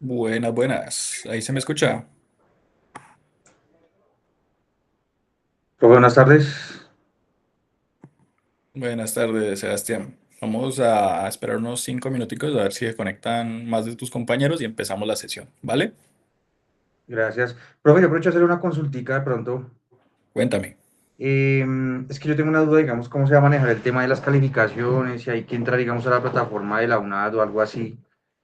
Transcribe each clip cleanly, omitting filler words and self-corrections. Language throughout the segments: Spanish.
Buenas, buenas. Ahí se me escucha. Buenas tardes. Buenas tardes, Sebastián. Vamos a esperar unos 5 minuticos a ver si se conectan más de tus compañeros y empezamos la sesión, ¿vale? Gracias. Profe, yo aprovecho a hacer una consultica de pronto. Cuéntame. Es que yo tengo una duda, digamos, cómo se va a manejar el tema de las calificaciones, si hay que entrar, digamos, a la plataforma de la UNAD o algo así.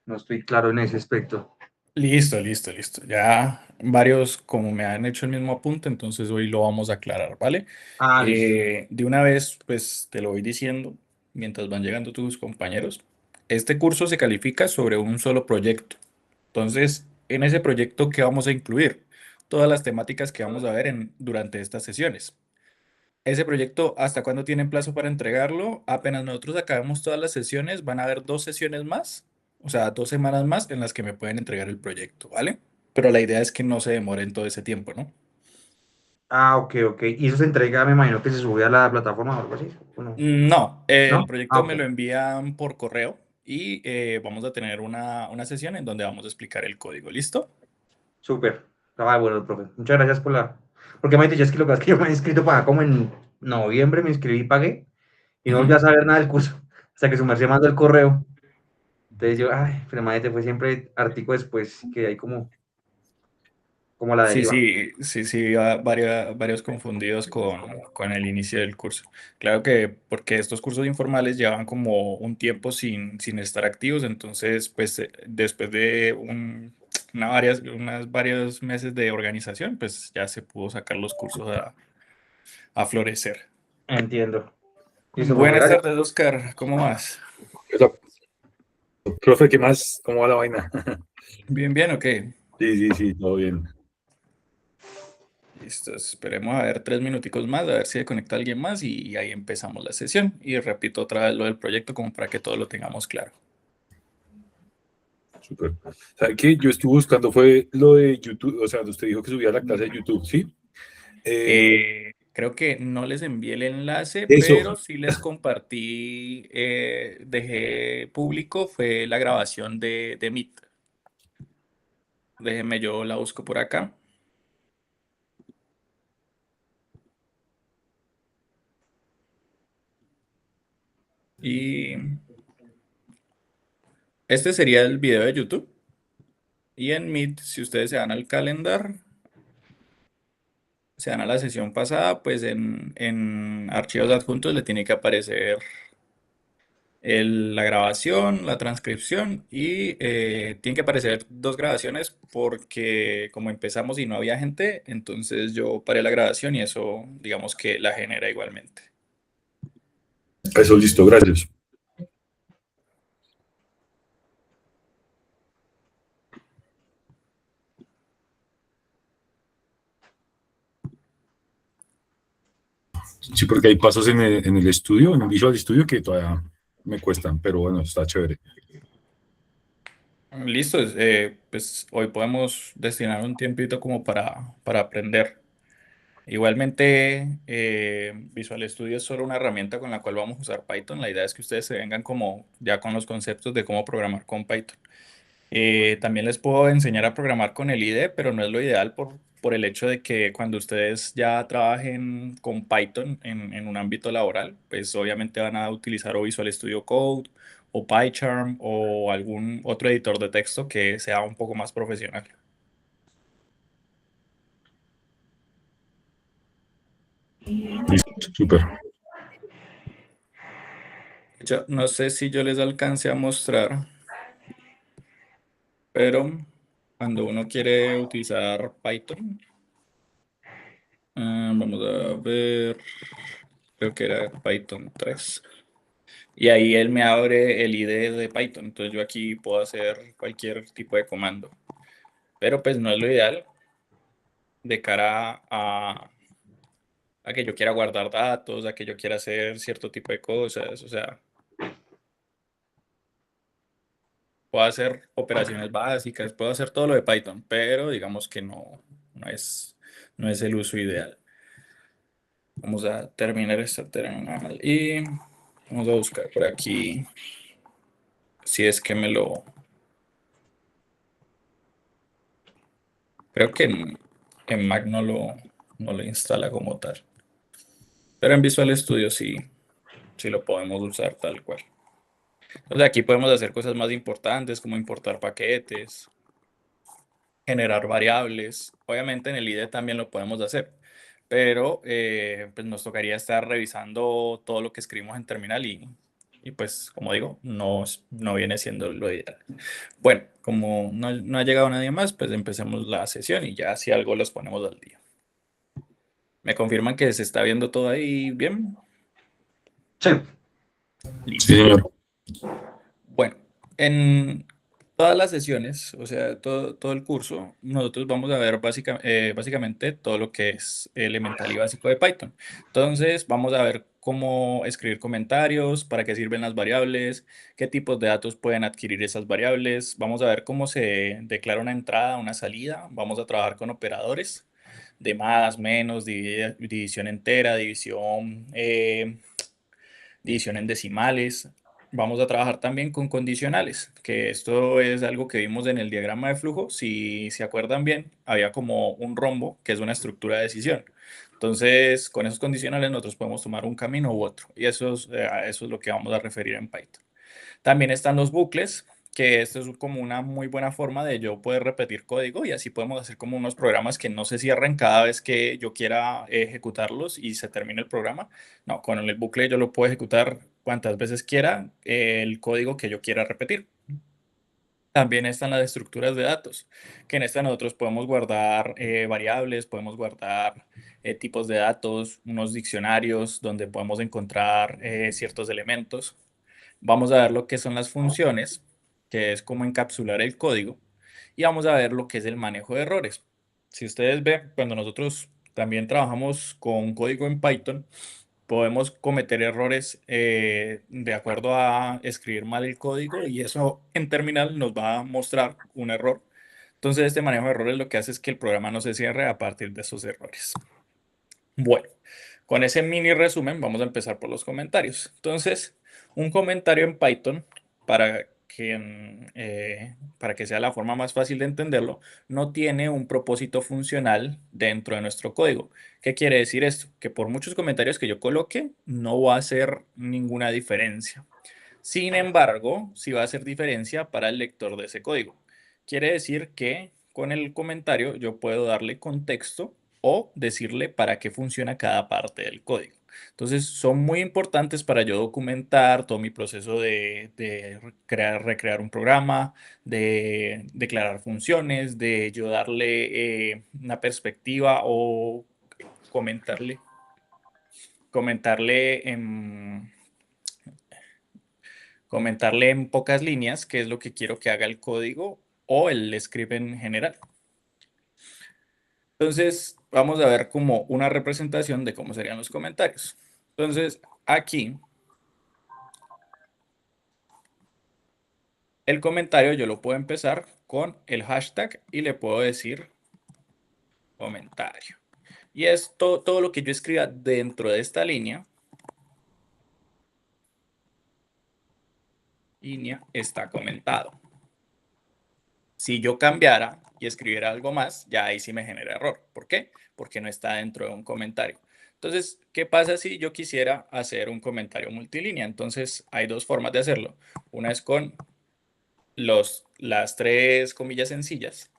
No estoy claro en ese aspecto. Listo, listo, listo. Ya varios como me han hecho el mismo apunte, entonces hoy lo vamos a aclarar, ¿vale? Ah, listo. De una vez, pues te lo voy diciendo mientras van llegando tus compañeros. Este curso se califica sobre un solo proyecto. Entonces, en ese proyecto, ¿qué vamos a incluir? Todas las temáticas que vamos a ver durante estas sesiones. Ese proyecto, ¿hasta cuándo tienen plazo para entregarlo? Apenas nosotros acabemos todas las sesiones, van a haber 2 sesiones más, o sea, 2 semanas más en las que me pueden entregar el proyecto, ¿vale? Pero la idea es que no se demoren todo ese tiempo, ¿no? Ah, ok, ok. Y eso se entrega, me imagino que se sube a la plataforma o algo así. ¿O no? No, el ¿No? Ah, proyecto ok. me lo envían por correo y vamos a tener una sesión en donde vamos a explicar el código, ¿listo? Súper. Ah, bueno, profe. Muchas gracias por la... Porque me dicho, es que lo que pasa es que yo me he inscrito para como en noviembre, me inscribí y pagué. Y no volví Ujú. a saber nada del curso. Hasta que su merced mandó el correo. Entonces yo, ay, pero imagínate, fue siempre artico después, que hay como la Sí, deriva. sí, sí, sí, varios confundidos con el inicio del curso. Claro que porque estos cursos informales llevan como un tiempo sin estar activos, entonces pues después de unas varios meses de organización, pues ya se pudo sacar los cursos a florecer. Entiendo. Listo, profe, Buenas gracias. tardes, Oscar, ¿cómo vas? Hola, profe, ¿qué más? ¿Cómo va la vaina? Bien, bien, ok. Sí, sí, sí, todo bien. Listo, esperemos a ver 3 minuticos más, a ver si se conecta alguien más y ahí empezamos la sesión. Y repito otra vez lo del proyecto como para que todo lo tengamos claro. Súper. ¿Sabe qué? Yo estuve buscando, fue lo de YouTube, o sea, usted dijo que subía la clase de YouTube, ¿sí? Eh, Creo que no les envié el enlace, eso, pero sí les compartí, dejé público, fue la grabación de Meet. Déjenme, yo la busco por acá. Y este sería el video de YouTube. Y en Meet, si ustedes se van al calendar, se van a la sesión pasada, pues en archivos adjuntos le tiene que aparecer la grabación, la transcripción y tienen que aparecer dos grabaciones porque como empezamos y no había gente, entonces yo paré la grabación y eso digamos que la genera igualmente. eso listo, gracias. Sí, porque hay pasos en el estudio, en el Visual Studio, que todavía me cuestan, pero bueno, está chévere. Listo, pues hoy podemos destinar un tiempito como para aprender. Igualmente, Visual Studio es solo una herramienta con la cual vamos a usar Python. La idea es que ustedes se vengan como ya con los conceptos de cómo programar con Python. También les puedo enseñar a programar con el IDE, pero no es lo ideal por el hecho de que cuando ustedes ya trabajen con Python en un ámbito laboral, pues obviamente van a utilizar o Visual Studio Code o PyCharm o algún otro editor de texto que sea un poco más profesional. Listo, súper. Yo no sé si yo les alcance a mostrar, pero cuando uno quiere utilizar Python, vamos a ver, creo que era Python 3. Y ahí él me abre el IDE de Python. Entonces yo aquí puedo hacer cualquier tipo de comando. Pero pues no es lo ideal de cara a que yo quiera guardar datos, a que yo quiera hacer cierto tipo de cosas. O sea, puedo hacer operaciones básicas, puedo hacer todo lo de Python, pero digamos que no es, no es el uso ideal. Vamos a terminar esta terminal y vamos a buscar por aquí si es que Creo que en Mac no lo instala como tal. Pero en Visual Studio sí lo podemos usar tal cual. Entonces aquí podemos hacer cosas más importantes como importar paquetes, generar variables. Obviamente en el IDE también lo podemos hacer, pero pues nos tocaría estar revisando todo lo que escribimos en terminal y pues como digo, no viene siendo lo ideal. Bueno, como no ha llegado nadie más, pues empecemos la sesión y ya si algo los ponemos al día. ¿Me confirman que se está viendo todo ahí bien? Sí, Sí, Listo. señor. Bueno, en todas las sesiones, o sea, todo el curso, nosotros vamos a ver básicamente todo lo que es elemental y básico de Python. Entonces, vamos a ver cómo escribir comentarios, para qué sirven las variables, qué tipos de datos pueden adquirir esas variables. Vamos a ver cómo se declara una entrada, una salida. Vamos a trabajar con operadores de más, menos, división entera, división en decimales. Vamos a trabajar también con condicionales, que esto es algo que vimos en el diagrama de flujo. Si se acuerdan bien, había como un rombo, que es una estructura de decisión. Entonces, con esos condicionales nosotros podemos tomar un camino u otro. Y eso es lo que vamos a referir en Python. También están los bucles, que esto es como una muy buena forma de yo poder repetir código y así podemos hacer como unos programas que no se cierren cada vez que yo quiera ejecutarlos y se termine el programa. No, con el bucle yo lo puedo ejecutar cuantas veces quiera el código que yo quiera repetir. También están las estructuras de datos, que en esta nosotros podemos guardar variables, podemos guardar tipos de datos, unos diccionarios donde podemos encontrar ciertos elementos. Vamos a ver lo que son las funciones, que es como encapsular el código, y vamos a ver lo que es el manejo de errores. Si ustedes ven, cuando nosotros también trabajamos con código en Python, podemos cometer errores de acuerdo a escribir mal el código y eso en terminal nos va a mostrar un error. Entonces, este manejo de errores lo que hace es que el programa no se cierre a partir de esos errores. Bueno, con ese mini resumen vamos a empezar por los comentarios. Entonces, un comentario en Python, para que sea la forma más fácil de entenderlo, no tiene un propósito funcional dentro de nuestro código. ¿Qué quiere decir esto? Que por muchos comentarios que yo coloque, no va a hacer ninguna diferencia. Sin embargo, sí va a hacer diferencia para el lector de ese código. Quiere decir que con el comentario yo puedo darle contexto o decirle para qué funciona cada parte del código. Entonces, son muy importantes para yo documentar todo mi proceso de recrear un programa, de declarar funciones, de yo darle una perspectiva o comentarle, comentarle comentarle en pocas líneas qué es lo que quiero que haga el código o el script en general. Entonces, vamos a ver como una representación de cómo serían los comentarios. Entonces, aquí, el comentario yo lo puedo empezar con el hashtag y le puedo decir comentario. Y es todo lo que yo escriba dentro de esta línea está comentado. Si yo cambiara y escribiera algo más, ya ahí sí me genera error. ¿Por qué? Porque no está dentro de un comentario. Entonces, ¿qué pasa si yo quisiera hacer un comentario multilínea? Entonces, hay dos formas de hacerlo. Una es con las tres comillas sencillas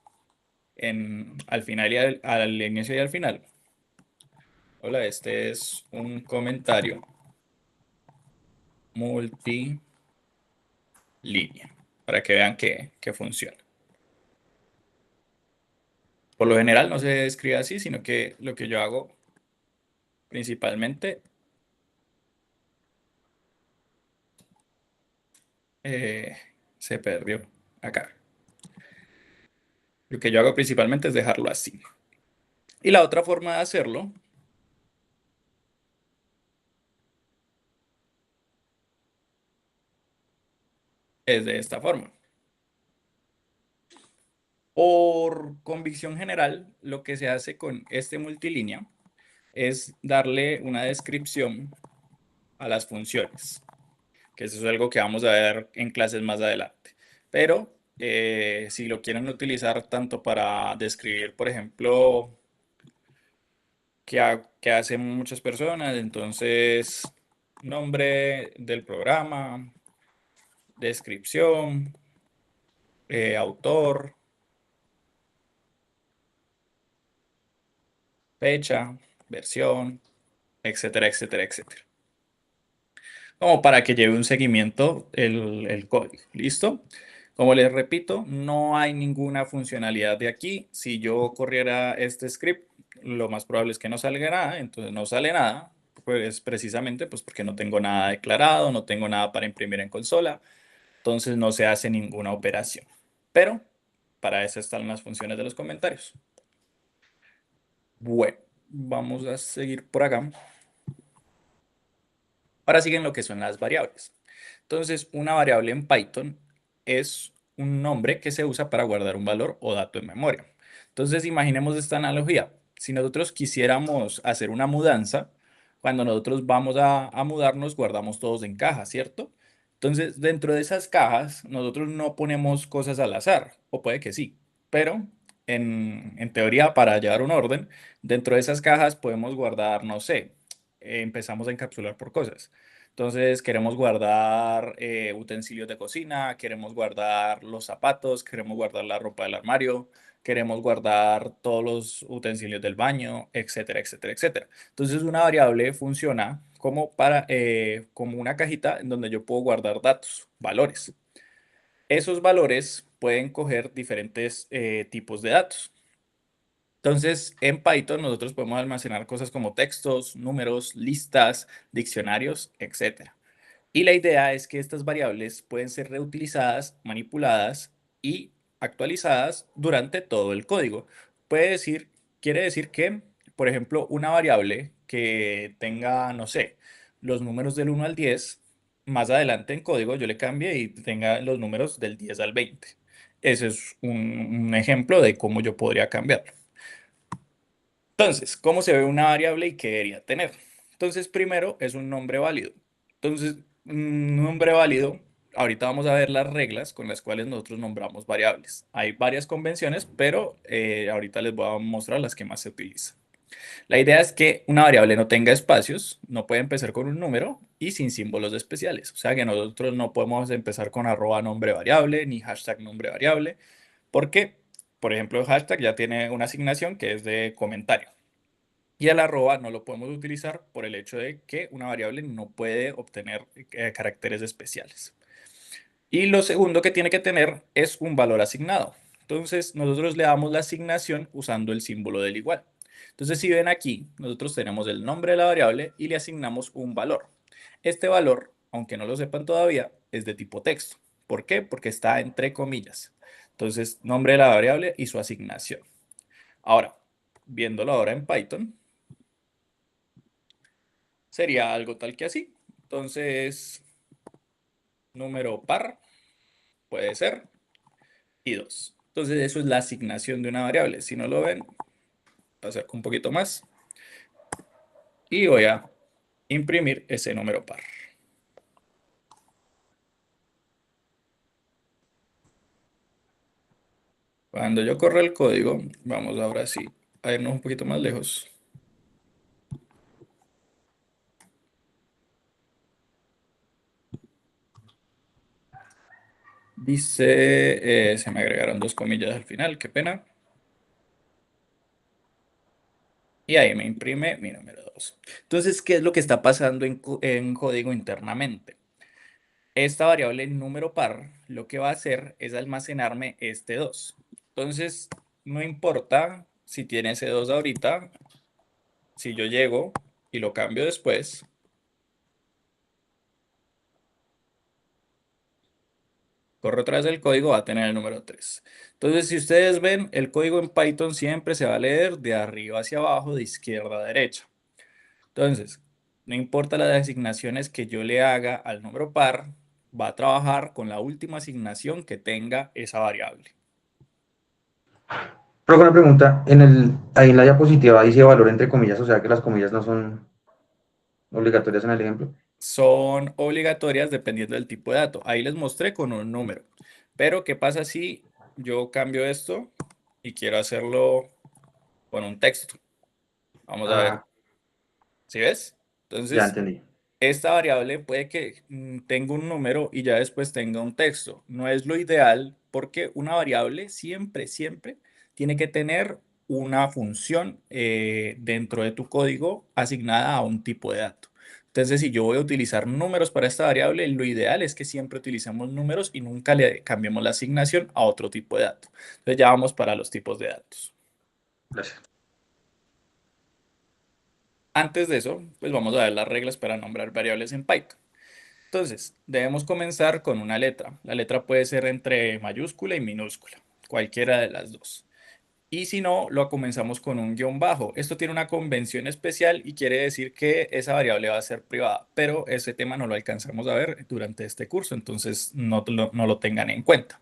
al final al inicio y al final. Hola, este es un comentario multilínea para que vean que funciona. Por lo general no se escribe así, sino que lo que yo hago principalmente eh, se perdió acá. Lo que yo hago principalmente es dejarlo así. Y la otra forma de hacerlo es de esta forma. Por convicción general, lo que se hace con este multilínea es darle una descripción a las funciones, que eso es algo que vamos a ver en clases más adelante. Pero si lo quieren utilizar tanto para describir, por ejemplo, qué hacen muchas personas, entonces nombre del programa, descripción, autor, fecha, versión, etcétera, etcétera, etcétera. Como para que lleve un seguimiento el código. ¿Listo? Como les repito, no hay ninguna funcionalidad de aquí. Si yo corriera este script, lo más probable es que no salga nada, entonces no sale nada, pues precisamente pues porque no tengo nada declarado, no tengo nada para imprimir en consola, entonces no se hace ninguna operación. Pero para eso están las funciones de los comentarios. Bueno, vamos a seguir por acá. Ahora siguen lo que son las variables. Entonces, una variable en Python es un nombre que se usa para guardar un valor o dato en memoria. Entonces, imaginemos esta analogía. Si nosotros quisiéramos hacer una mudanza, cuando nosotros vamos a mudarnos, guardamos todos en cajas, ¿cierto? Entonces, dentro de esas cajas, nosotros no ponemos cosas al azar, o puede que sí, pero en teoría, para llevar un orden, dentro de esas cajas podemos guardar, no sé, empezamos a encapsular por cosas. Entonces queremos guardar utensilios de cocina, queremos guardar los zapatos, queremos guardar la ropa del armario, queremos guardar todos los utensilios del baño, etcétera, etcétera, etcétera. Entonces una variable funciona como una cajita en donde yo puedo guardar datos, valores. Esos valores pueden coger diferentes tipos de datos. Entonces, en Python nosotros podemos almacenar cosas como textos, números, listas, diccionarios, etcétera. Y la idea es que estas variables pueden ser reutilizadas, manipuladas y actualizadas durante todo el código. Quiere decir que, por ejemplo, una variable que tenga, no sé, los números del 1 al 10, más adelante en código yo le cambie y tenga los números del 10 al 20. Ese es un ejemplo de cómo yo podría cambiarlo. Entonces, ¿cómo se ve una variable y qué debería tener? Entonces, primero es un nombre válido. Entonces, un nombre válido, ahorita vamos a ver las reglas con las cuales nosotros nombramos variables. Hay varias convenciones, pero ahorita les voy a mostrar las que más se utilizan. La idea es que una variable no tenga espacios, no puede empezar con un número y sin símbolos especiales. O sea que nosotros no podemos empezar con arroba nombre variable ni hashtag nombre variable, porque, por ejemplo, el hashtag ya tiene una asignación que es de comentario. Y el arroba no lo podemos utilizar por el hecho de que una variable no puede obtener caracteres especiales. Y lo segundo que tiene que tener es un valor asignado. Entonces, nosotros le damos la asignación usando el símbolo del igual. Entonces, si ven aquí, nosotros tenemos el nombre de la variable y le asignamos un valor. Este valor, aunque no lo sepan todavía, es de tipo texto. ¿Por qué? Porque está entre comillas. Entonces, nombre de la variable y su asignación. Ahora, viéndolo ahora en Python, sería algo tal que así. Entonces, número par puede ser y 2. Entonces, eso es la asignación de una variable. Si no lo ven, acerco un poquito más y voy a imprimir ese número par. Cuando yo corro el código, vamos ahora sí a irnos un poquito más lejos. Dice, se me agregaron 2 comillas al final, qué pena. Y ahí me imprime mi número 2. Entonces, ¿qué es lo que está pasando en código internamente? Esta variable número par lo que va a hacer es almacenarme este 2. Entonces, no importa si tiene ese 2 ahorita, si yo llego y lo cambio después, corro atrás del código, va a tener el número 3. Entonces, si ustedes ven, el código en Python siempre se va a leer de arriba hacia abajo, de izquierda a derecha. Entonces, no importa las asignaciones que yo le haga al número par, va a trabajar con la última asignación que tenga esa variable. Pero con una pregunta, ahí en la diapositiva dice valor entre comillas, o sea que las comillas no son obligatorias en el ejemplo. Son obligatorias dependiendo del tipo de dato. Ahí les mostré con un número. Pero, ¿qué pasa si yo cambio esto y quiero hacerlo con un texto? Vamos a ver. Ah, ¿Sí ves? ya Entonces, entendí. esta variable puede que tenga un número y ya después tenga un texto. No es lo ideal porque una variable siempre, siempre tiene que tener una función dentro de tu código asignada a un tipo de dato. Entonces, si yo voy a utilizar números para esta variable, lo ideal es que siempre utilicemos números y nunca le cambiemos la asignación a otro tipo de dato. Entonces, ya vamos para los tipos de datos. Gracias. Antes de eso, pues vamos a ver las reglas para nombrar variables en Python. Entonces, debemos comenzar con una letra. La letra puede ser entre mayúscula y minúscula, cualquiera de las dos. Y si no, lo comenzamos con un guión bajo. Esto tiene una convención especial y quiere decir que esa variable va a ser privada, pero ese tema no lo alcanzamos a ver durante este curso, entonces no lo tengan en cuenta.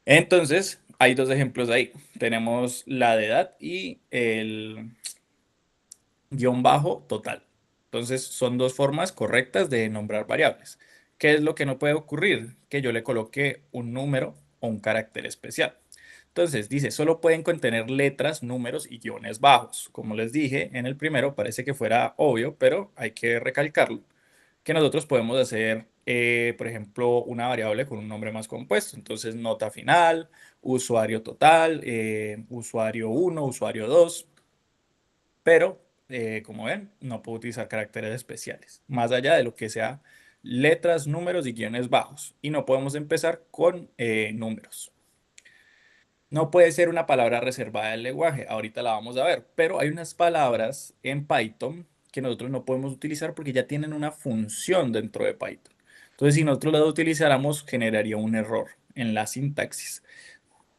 Entonces, hay dos ejemplos ahí. Tenemos la de edad y el guión bajo total. Entonces, son dos formas correctas de nombrar variables. ¿Qué es lo que no puede ocurrir? Que yo le coloque un número o un carácter especial. Entonces, dice, solo pueden contener letras, números y guiones bajos. Como les dije, en el primero parece que fuera obvio, pero hay que recalcarlo, que nosotros podemos hacer, por ejemplo, una variable con un nombre más compuesto. Entonces, nota final, usuario total, usuario uno, usuario 2, pero como ven, no puedo utilizar caracteres especiales, más allá de lo que sea letras, números y guiones bajos. Y no podemos empezar con números. No puede ser una palabra reservada del lenguaje, ahorita la vamos a ver, pero hay unas palabras en Python que nosotros no podemos utilizar porque ya tienen una función dentro de Python. Entonces, si nosotros las utilizáramos, generaría un error en la sintaxis.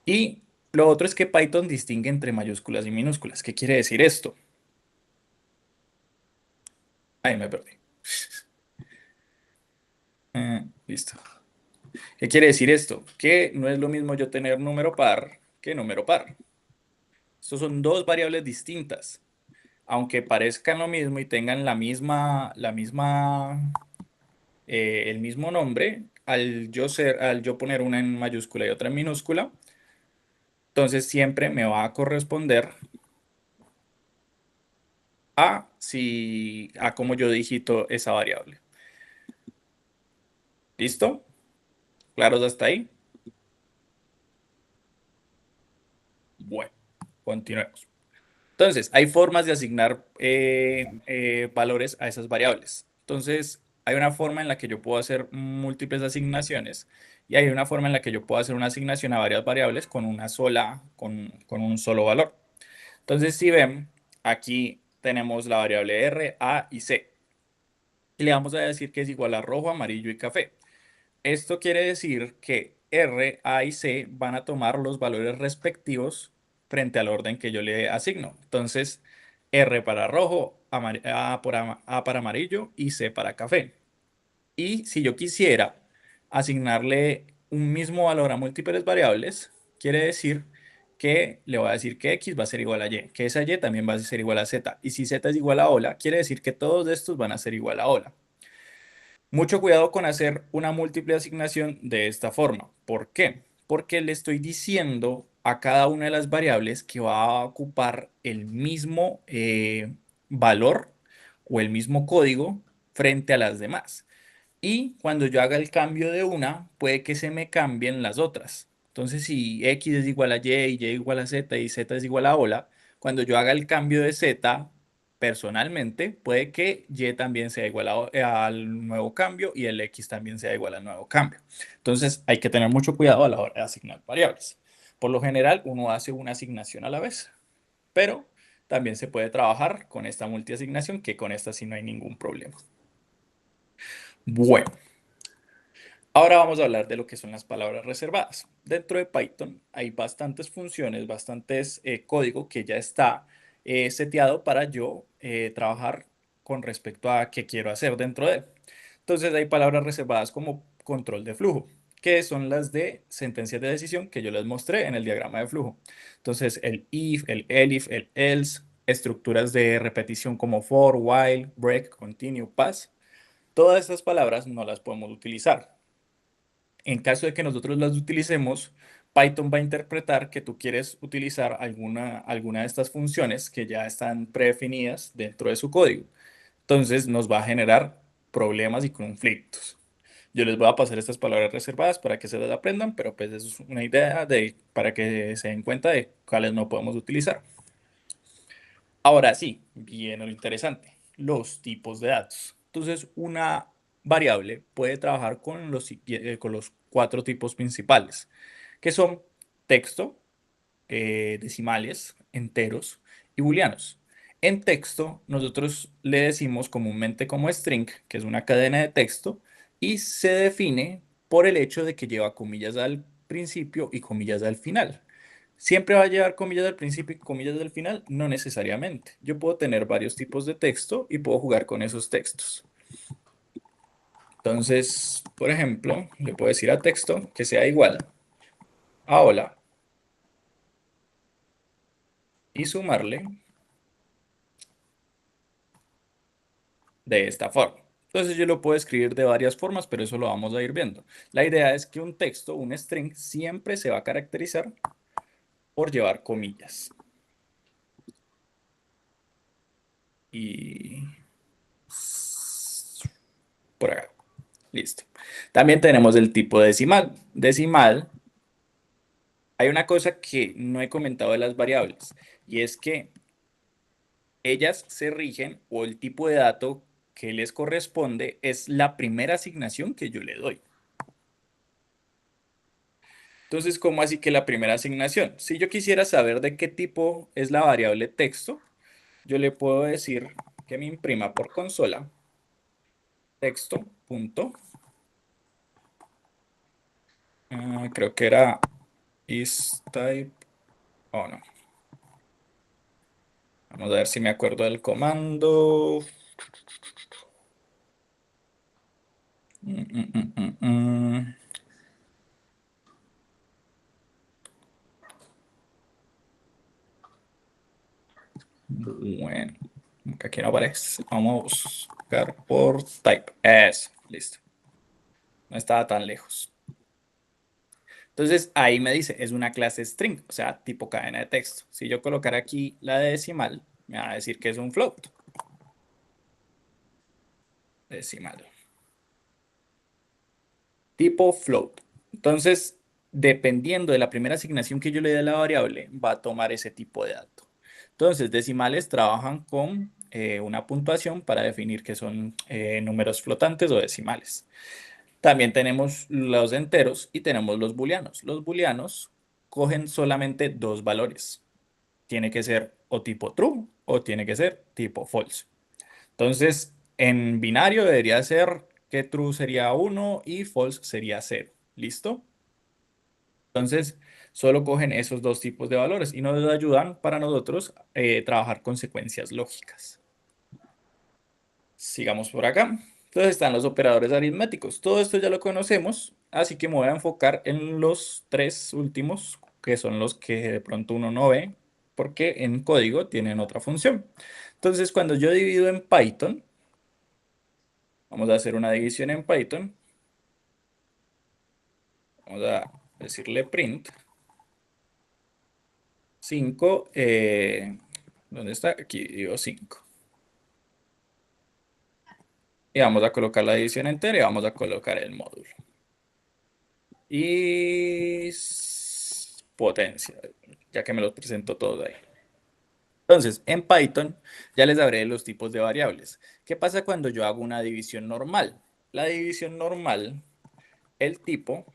Y lo otro es que Python distingue entre mayúsculas y minúsculas. ¿Qué quiere decir esto? Ahí me perdí. Listo. ¿Qué quiere decir esto? Que no es lo mismo yo tener número par que número par. Estos son dos variables distintas. Aunque parezcan lo mismo y tengan el mismo nombre, al yo poner una en mayúscula y otra en minúscula, entonces siempre me va a corresponder a cómo yo digito esa variable. ¿Listo? ¿Claros hasta ahí? Bueno, continuemos. Entonces, hay formas de asignar valores a esas variables. Entonces, hay una forma en la que yo puedo hacer múltiples asignaciones y hay una forma en la que yo puedo hacer una asignación a varias variables con un solo valor. Entonces, si ven, aquí tenemos la variable R, A y C. Y le vamos a decir que es igual a rojo, amarillo y café. Esto quiere decir que R, A y C van a tomar los valores respectivos frente al orden que yo le asigno. Entonces, R para rojo, A para amarillo y C para café. Y si yo quisiera asignarle un mismo valor a múltiples variables, quiere decir que le voy a decir que X va a ser igual a Y, que esa Y también va a ser igual a Z. Y si Z es igual a hola, quiere decir que todos estos van a ser igual a hola. Mucho cuidado con hacer una múltiple asignación de esta forma. ¿Por qué? Porque le estoy diciendo a cada una de las variables que va a ocupar el mismo valor o el mismo código frente a las demás. Y cuando yo haga el cambio de una, puede que se me cambien las otras. Entonces, si X es igual a Y, Y igual a Z y Z es igual a hola, cuando yo haga el cambio de Z, personalmente, puede que Y también sea igual al nuevo cambio y el X también sea igual al nuevo cambio. Entonces, hay que tener mucho cuidado a la hora de asignar variables. Por lo general, uno hace una asignación a la vez, pero también se puede trabajar con esta multiasignación, que con esta sí no hay ningún problema. Bueno. Ahora vamos a hablar de lo que son las palabras reservadas. Dentro de Python hay bastantes funciones, bastantes código que ya está seteado para yo trabajar con respecto a qué quiero hacer dentro de él. Entonces hay palabras reservadas como control de flujo, que son las de sentencias de decisión que yo les mostré en el diagrama de flujo. Entonces el if, el elif, el else, estructuras de repetición como for, while, break, continue, pass. Todas estas palabras no las podemos utilizar. En caso de que nosotros las utilicemos, Python va a interpretar que tú quieres utilizar alguna de estas funciones que ya están predefinidas dentro de su código. Entonces nos va a generar problemas y conflictos. Yo les voy a pasar estas palabras reservadas para que se las aprendan, pero pues eso es una idea para que se den cuenta de cuáles no podemos utilizar. Ahora sí, viene lo interesante, los tipos de datos. Entonces, una variable puede trabajar con los cuatro tipos principales, que son texto, decimales, enteros y booleanos. En texto, nosotros le decimos comúnmente como string, que es una cadena de texto, y se define por el hecho de que lleva comillas al principio y comillas al final. ¿Siempre va a llevar comillas al principio y comillas al final? No necesariamente. Yo puedo tener varios tipos de texto y puedo jugar con esos textos. Entonces, por ejemplo, le puedo decir a texto que sea igual a hola y sumarle de esta forma. Entonces yo lo puedo escribir de varias formas, pero eso lo vamos a ir viendo. La idea es que un texto, un string, siempre se va a caracterizar por llevar comillas. Y por acá. Listo. También tenemos el tipo decimal. Decimal, hay una cosa que no he comentado de las variables, y es que ellas se rigen, o el tipo de dato que les corresponde es la primera asignación que yo le doy. Entonces, ¿cómo así que la primera asignación? Si yo quisiera saber de qué tipo es la variable texto, yo le puedo decir que me imprima por consola texto punto, creo que era isType, oh no, vamos a ver si me acuerdo del comando. Mm, mm, mm, mm, mm. Bueno, que aquí no aparece. Vamos a buscar por type. Eso, listo. No estaba tan lejos. Entonces ahí me dice, es una clase string, o sea, tipo cadena de texto. Si yo colocara aquí la decimal, me va a decir que es un float. Decimal. Tipo float. Entonces, dependiendo de la primera asignación que yo le dé a la variable, va a tomar ese tipo de dato. Entonces, decimales trabajan con una puntuación para definir que son números flotantes o decimales. También tenemos los enteros y tenemos los booleanos. Los booleanos cogen solamente dos valores. Tiene que ser o tipo true o tiene que ser tipo false. Entonces, en binario debería ser que true sería 1 y false sería 0. ¿Listo? Entonces, solo cogen esos dos tipos de valores y nos ayudan para nosotros trabajar con secuencias lógicas. Sigamos por acá. Entonces están los operadores aritméticos. Todo esto ya lo conocemos, así que me voy a enfocar en los tres últimos, que son los que de pronto uno no ve, porque en código tienen otra función. Entonces, cuando yo divido en Python, vamos a hacer una división en Python. Vamos a decirle print 5. ¿Dónde está? Aquí digo 5. Y vamos a colocar la división entera y vamos a colocar el módulo. Y potencia, ya que me los presento todos ahí. Entonces, en Python ya les hablé de los tipos de variables. ¿Qué pasa cuando yo hago una división normal? La división normal, el tipo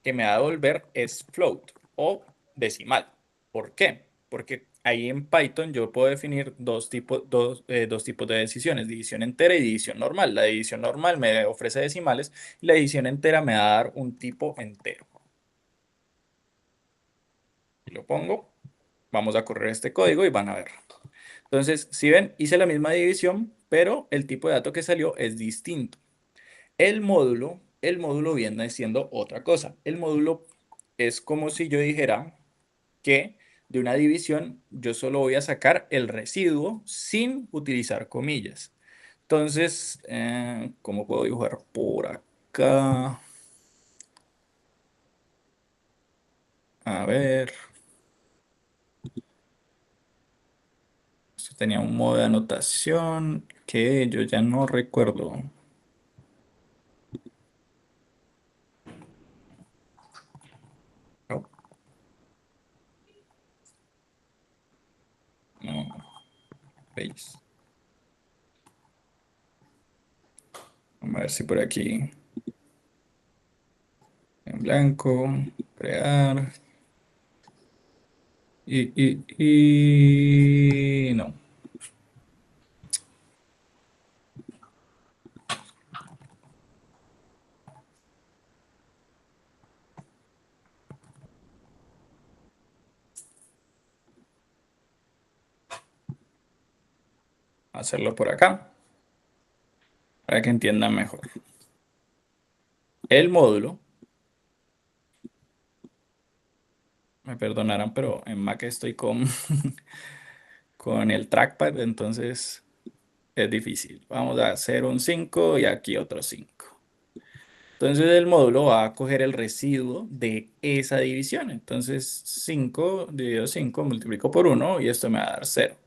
que me va a devolver es float o decimal. ¿Por qué? Porque ahí en Python yo puedo definir dos tipos de decisiones, división entera y división normal. La división normal me ofrece decimales y la división entera me va a dar un tipo entero. Y lo pongo, vamos a correr este código y van a ver. Entonces, si ven, hice la misma división, pero el tipo de dato que salió es distinto. El módulo viene siendo otra cosa. El módulo es como si yo dijera que de una división yo solo voy a sacar el residuo sin utilizar comillas. Entonces, ¿cómo puedo dibujar por acá? lógica. A ver. Esto tenía un modo de anotación que yo ya no recuerdo. No, no, ¿veis? Vamos a ver si por aquí en blanco, crear y no. Hacerlo por acá para que entiendan mejor. El módulo, me perdonarán, pero en Mac estoy con, con el trackpad, entonces es difícil. Vamos a hacer un 5 y aquí otro 5. Entonces el módulo va a coger el residuo de esa división. Entonces 5 dividido 5 multiplico por 1 y esto me va a dar 0.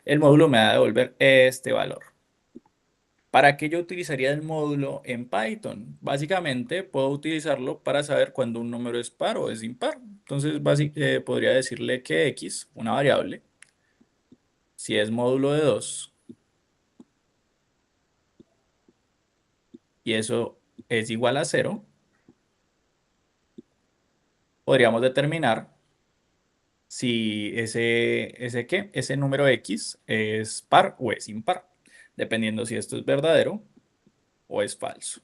El módulo me va a devolver este valor. ¿Para qué yo utilizaría el módulo en Python? Básicamente puedo utilizarlo para saber cuándo un número es par o es impar. Entonces podría decirle que x, una variable, si es módulo de 2 y eso es igual a 0, podríamos determinar si ese número x es par o es impar, dependiendo si esto es verdadero o es falso.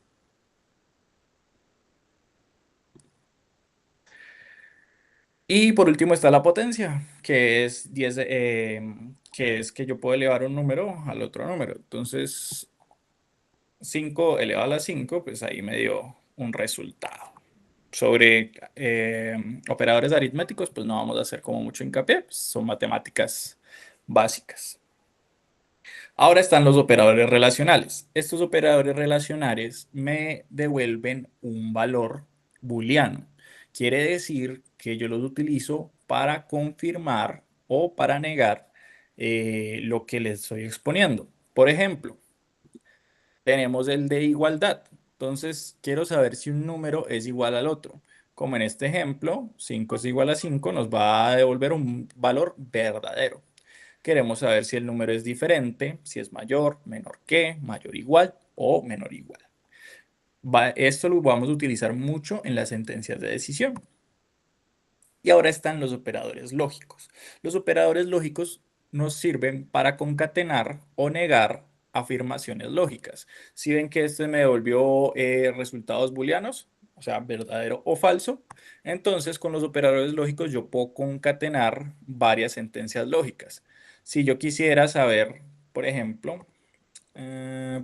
Y por último está la potencia, que es 10, que es que yo puedo elevar un número al otro número. Entonces, 5 elevado a la 5, pues ahí me dio un resultado. Sobre operadores aritméticos, pues no vamos a hacer como mucho hincapié, pues son matemáticas básicas. Ahora están los operadores relacionales. Estos operadores relacionales me devuelven un valor booleano. Quiere decir que yo los utilizo para confirmar o para negar lo que les estoy exponiendo. Por ejemplo, tenemos el de igualdad. Entonces, quiero saber si un número es igual al otro. Como en este ejemplo, 5 es igual a 5, nos va a devolver un valor verdadero. Queremos saber si el número es diferente, si es mayor, menor que, mayor igual o menor igual. Esto lo vamos a utilizar mucho en las sentencias de decisión. Y ahora están los operadores lógicos. Los operadores lógicos nos sirven para concatenar o negar afirmaciones lógicas. Si ven que este me devolvió resultados booleanos, o sea, verdadero o falso, entonces con los operadores lógicos yo puedo concatenar varias sentencias lógicas. Si yo quisiera saber, por ejemplo,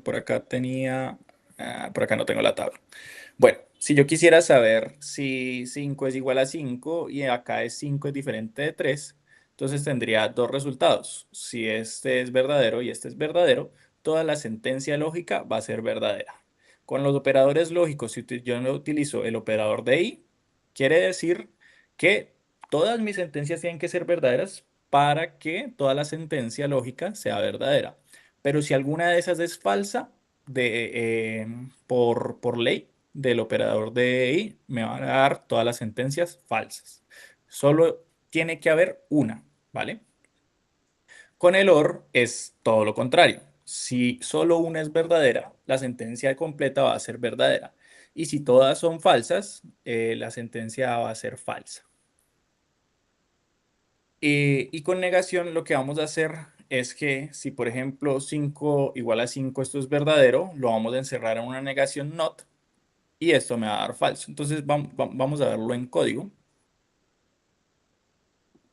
por acá tenía, por acá no tengo la tabla. Bueno, si yo quisiera saber si 5 es igual a 5 y acá es 5 es diferente de 3, entonces tendría dos resultados. Si este es verdadero y este es verdadero, toda la sentencia lógica va a ser verdadera. Con los operadores lógicos, si yo no utilizo el operador de i, quiere decir que todas mis sentencias tienen que ser verdaderas para que toda la sentencia lógica sea verdadera. Pero si alguna de esas es falsa, por ley del operador de i, me van a dar todas las sentencias falsas. Solo tiene que haber una, ¿vale? Con el OR es todo lo contrario. Si solo una es verdadera, la sentencia completa va a ser verdadera. Y si todas son falsas, la sentencia va a ser falsa. Y con negación lo que vamos a hacer es que si por ejemplo 5 igual a 5 esto es verdadero, lo vamos a encerrar en una negación not y esto me va a dar falso. Entonces vamos a verlo en código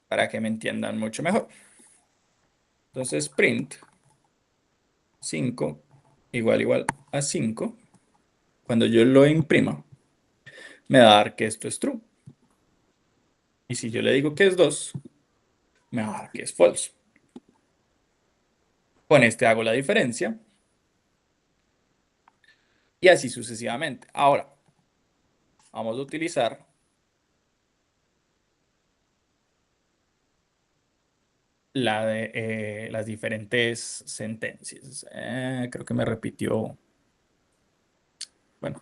para que me entiendan mucho mejor. Entonces print 5 igual a 5. Cuando yo lo imprima, me va a dar que esto es true. Y si yo le digo que es 2, me va a dar que es falso. Con este hago la diferencia. y así sucesivamente. Ahora, vamos a utilizar las diferentes sentencias. Creo que me repitió. Bueno,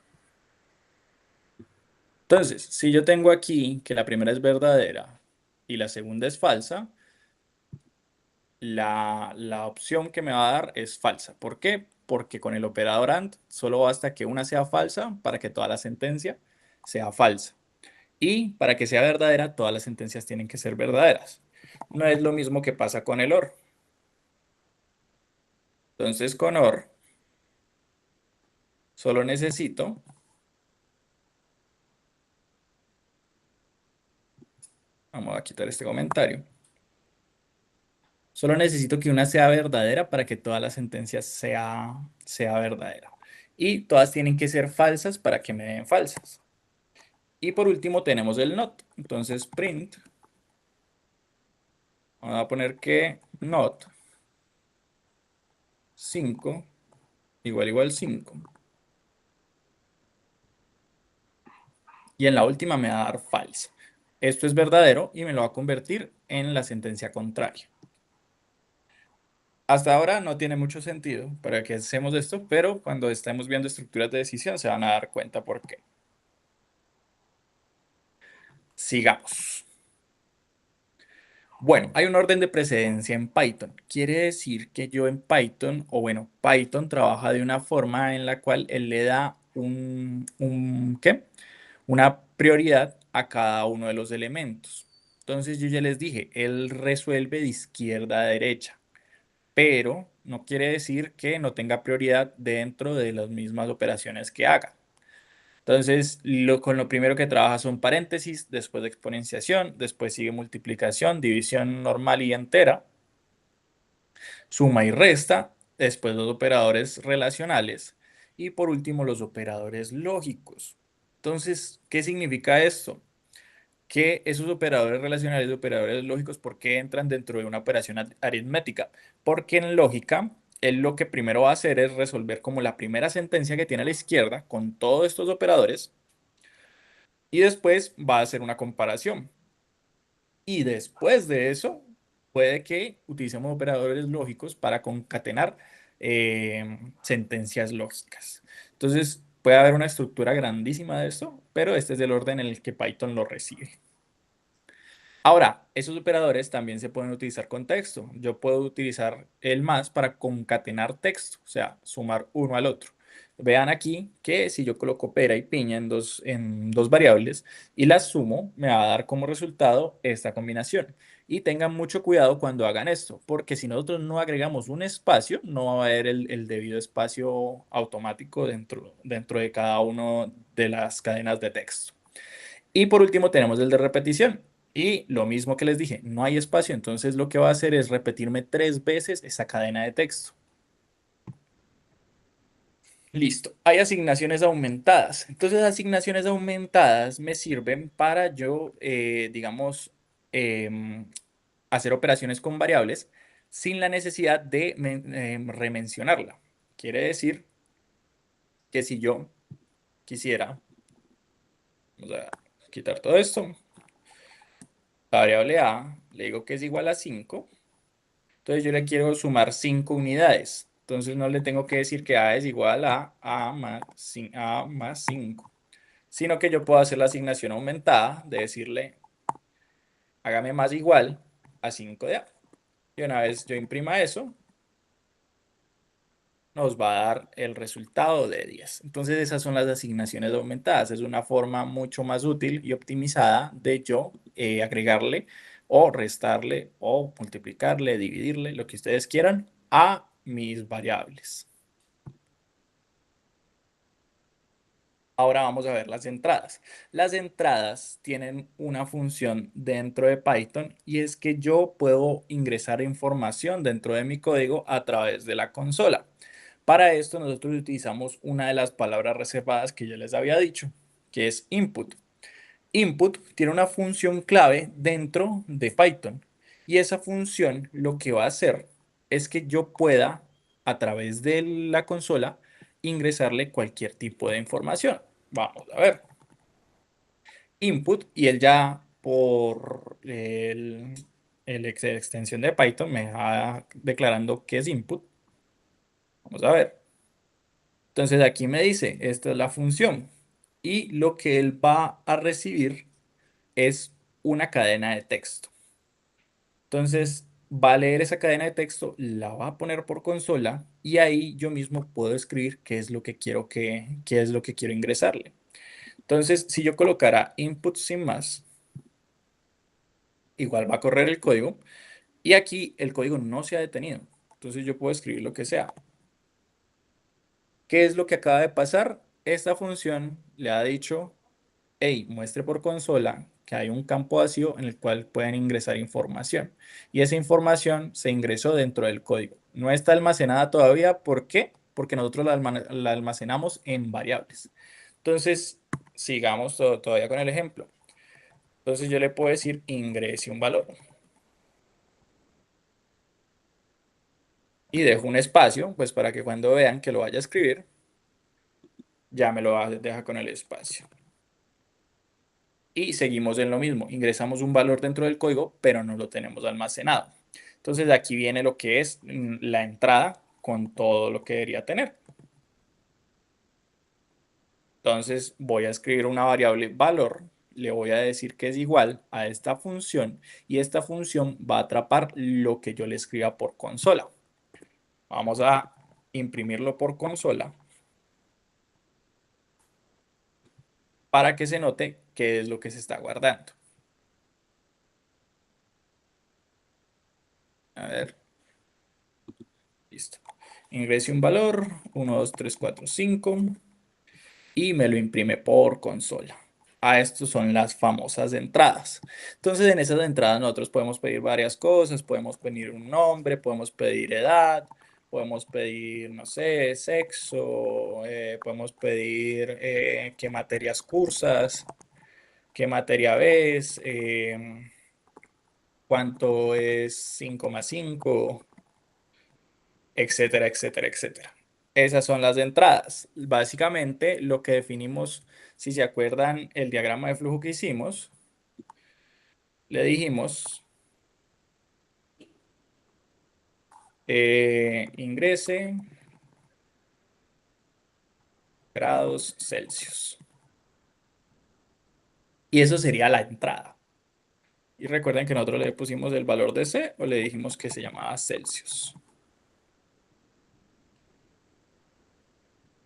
entonces, si yo tengo aquí que la primera es verdadera y la segunda es falsa, la opción que me va a dar es falsa. ¿Por qué? Porque con el operador AND solo basta que una sea falsa para que toda la sentencia sea falsa. Y para que sea verdadera, todas las sentencias tienen que ser verdaderas. No es lo mismo que pasa con el OR. Entonces, con OR solo necesito, vamos a quitar este comentario, solo necesito que una sea verdadera para que toda la sentencia sea verdadera. Y todas tienen que ser falsas para que me den falsas. Y por último tenemos el not. Entonces print, vamos a poner que not 5 igual 5. Y en la última me va a dar false. Esto es verdadero y me lo va a convertir en la sentencia contraria. Hasta ahora no tiene mucho sentido para que hacemos esto, pero cuando estemos viendo estructuras de decisión se van a dar cuenta por qué. Sigamos. Bueno, hay un orden de precedencia en Python. Quiere decir que yo en Python, o bueno, Python trabaja de una forma en la cual él le da ¿qué? Una prioridad a cada uno de los elementos. Entonces yo ya les dije, él resuelve de izquierda a derecha, pero no quiere decir que no tenga prioridad dentro de las mismas operaciones que haga. Entonces, con lo primero que trabaja son paréntesis, después de exponenciación, después sigue multiplicación, división normal y entera, suma y resta, después los operadores relacionales y por último los operadores lógicos. Entonces, ¿qué significa esto? Que esos operadores relacionales y operadores lógicos, ¿por qué entran dentro de una operación aritmética? Porque en lógica, él lo que primero va a hacer es resolver como la primera sentencia que tiene a la izquierda con todos estos operadores y después va a hacer una comparación. Y después de eso, puede que utilicemos operadores lógicos para concatenar sentencias lógicas. Entonces, puede haber una estructura grandísima de esto, pero este es el orden en el que Python lo recibe. Ahora, esos operadores también se pueden utilizar con texto. Yo puedo utilizar el más para concatenar texto, o sea, sumar uno al otro. Vean aquí que si yo coloco pera y piña en dos variables y las sumo, me va a dar como resultado esta combinación. Y tengan mucho cuidado cuando hagan esto, porque si nosotros no agregamos un espacio, no va a haber el debido espacio automático dentro de cada una de las cadenas de texto. Y por último tenemos el de repetición. Y lo mismo que les dije, no hay espacio, entonces lo que va a hacer es repetirme 3 veces esa cadena de texto. Listo, hay asignaciones aumentadas. Entonces, asignaciones aumentadas me sirven para yo, digamos, hacer operaciones con variables sin la necesidad de remencionarla. Quiere decir que si yo quisiera, vamos a quitar todo esto, la variable a, le digo que es igual a 5. Entonces yo le quiero sumar 5 unidades. Entonces no le tengo que decir que A es igual a A más 5, sino que yo puedo hacer la asignación aumentada de decirle, hágame más igual a 5 de A. Y una vez yo imprima eso, nos va a dar el resultado de 10. Entonces esas son las asignaciones aumentadas. Es una forma mucho más útil y optimizada de yo agregarle o restarle o multiplicarle, dividirle, lo que ustedes quieran, a mis variables. Ahora vamos a ver las entradas. Las entradas tienen una función dentro de Python y es que yo puedo ingresar información dentro de mi código a través de la consola. Para esto nosotros utilizamos una de las palabras reservadas que ya les había dicho, que es input. Input tiene una función clave dentro de Python y esa función lo que va a hacer es que yo pueda a través de la consola ingresarle cualquier tipo de información. Vamos a ver. Input, y él ya por extensión de Python me va declarando que es input. Vamos a ver. Entonces aquí me dice, esta es la función. Y lo que él va a recibir es una cadena de texto. Entonces va a leer esa cadena de texto, la va a poner por consola y ahí yo mismo puedo escribir qué es lo que quiero qué es lo que quiero ingresarle. Entonces, si yo colocara input sin más, igual va a correr el código y aquí el código no se ha detenido. Entonces yo puedo escribir lo que sea. ¿Qué es lo que acaba de pasar? Esta función le ha dicho, hey, muestre por consola que hay un campo vacío en el cual pueden ingresar información. Y esa información se ingresó dentro del código. No está almacenada todavía. ¿Por qué? Porque nosotros la almacenamos en variables. Entonces, sigamos todavía con el ejemplo. Entonces yo le puedo decir ingrese un valor. Y dejo un espacio, pues para que cuando vean que lo vaya a escribir, ya me lo deja con el espacio. Y seguimos en lo mismo. Ingresamos un valor dentro del código, pero no lo tenemos almacenado. Entonces aquí viene lo que es la entrada con todo lo que debería tener. Entonces voy a escribir una variable valor, le voy a decir que es igual a esta función y esta función va a atrapar lo que yo le escriba por consola. Vamos a imprimirlo por consola para que se note qué es lo que se está guardando. A ver, listo. Ingrese un valor, 1, 2, 3, 4, 5 y me lo imprime por consola. A estos son las famosas entradas. Entonces, en esas entradas nosotros podemos pedir varias cosas, podemos pedir un nombre, podemos pedir edad, podemos pedir, no sé, sexo, podemos pedir qué materias cursas, qué materia ves, cuánto es 5 más 5, etcétera, etcétera, etcétera. Esas son las entradas. Básicamente, lo que definimos, si se acuerdan, el diagrama de flujo que hicimos, le dijimos ingrese grados Celsius. Y eso sería la entrada. Y recuerden que nosotros le pusimos el valor de C o le dijimos que se llamaba Celsius.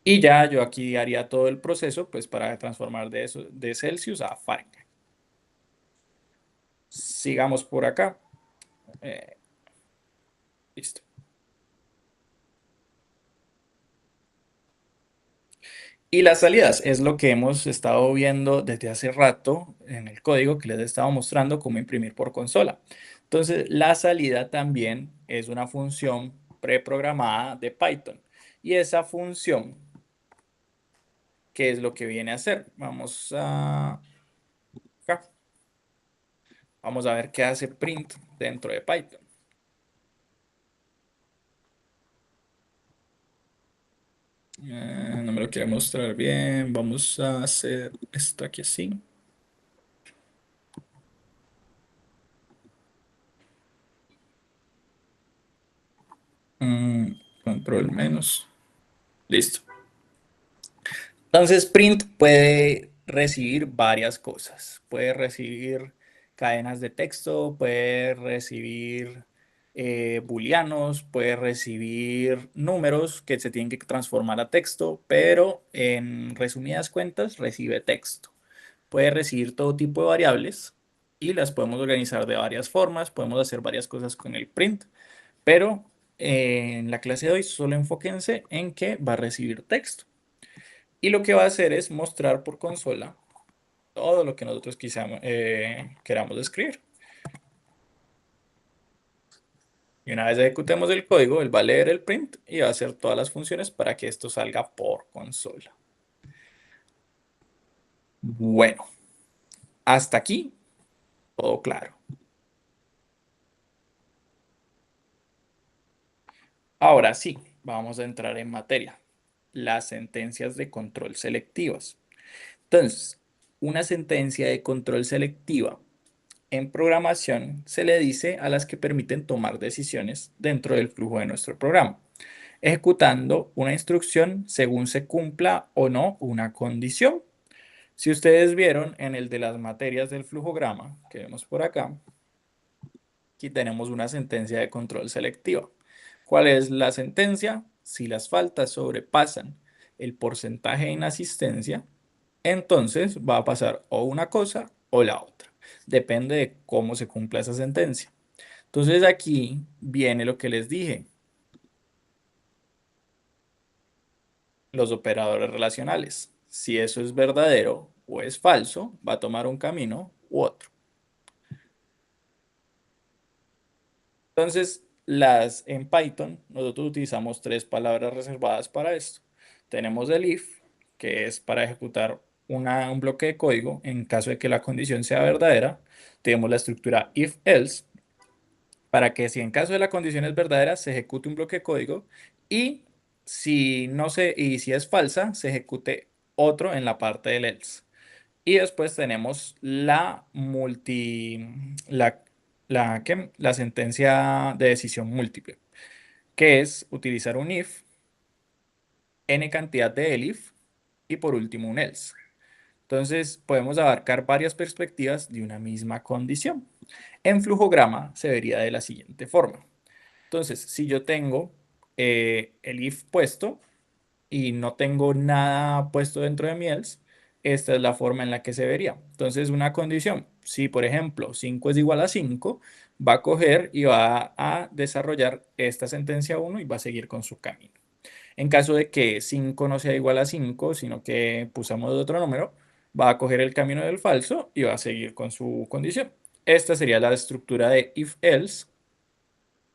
Y ya yo aquí haría todo el proceso pues para transformar de eso de Celsius a Fahrenheit. Sigamos por acá. Listo. Y las salidas es lo que hemos estado viendo desde hace rato en el código que les he estado mostrando cómo imprimir por consola. Entonces, la salida también es una función preprogramada de Python. Y esa función, ¿qué es lo que viene a hacer? Vamos a acá. Vamos a ver qué hace print dentro de Python. No me lo quiere mostrar bien. Vamos a hacer esto aquí así. Control menos. Listo. Entonces, print puede recibir varias cosas. Puede recibir cadenas de texto, puede recibir booleanos, puede recibir números que se tienen que transformar a texto, pero en resumidas cuentas recibe texto. Puede recibir todo tipo de variables y las podemos organizar de varias formas. Podemos hacer varias cosas con el print, pero en la clase de hoy solo enfóquense en que va a recibir texto. Y lo que va a hacer es mostrar por consola todo lo que nosotros queramos escribir. Y una vez ejecutemos el código, él va a leer el print y va a hacer todas las funciones para que esto salga por consola. Bueno, hasta aquí todo claro. Ahora sí, vamos a entrar en materia. las sentencias de control selectivas. Entonces, una sentencia de control selectiva en programación se le dice a las que permiten tomar decisiones dentro del flujo de nuestro programa, ejecutando una instrucción según se cumpla o no una condición. Si ustedes vieron en el de las materias del flujograma, que vemos por acá, aquí tenemos una sentencia de control selectiva. ¿Cuál es la sentencia? Si las faltas sobrepasan el porcentaje de inasistencia, entonces va a pasar o una cosa o la otra. Depende de cómo se cumpla esa sentencia. Entonces aquí viene lo que les dije, los operadores relacionales. Si eso es verdadero o es falso, va a tomar un camino u otro. Entonces, en Python, nosotros utilizamos tres palabras reservadas para esto. Tenemos el if, que es para ejecutar un bloque de código en caso de que la condición sea verdadera. Tenemos la estructura if-else, para que si en caso de la condición es verdadera, se ejecute un bloque de código y si es falsa, se ejecute otro en la parte del else. Y después tenemos la sentencia de decisión múltiple, que es utilizar un if, n cantidad de elif y por último un else. Entonces podemos abarcar varias perspectivas de una misma condición. En flujograma se vería de la siguiente forma. Entonces, si yo tengo el if puesto y no tengo nada puesto dentro de mi else, esta es la forma en la que se vería. Entonces, una condición, si por ejemplo 5 es igual a 5, va a coger y va a desarrollar esta sentencia 1 y va a seguir con su camino. En caso de que 5 no sea igual a 5, sino que pusamos otro número, va a coger el camino del falso y va a seguir con su condición. Esta sería la estructura de if-else,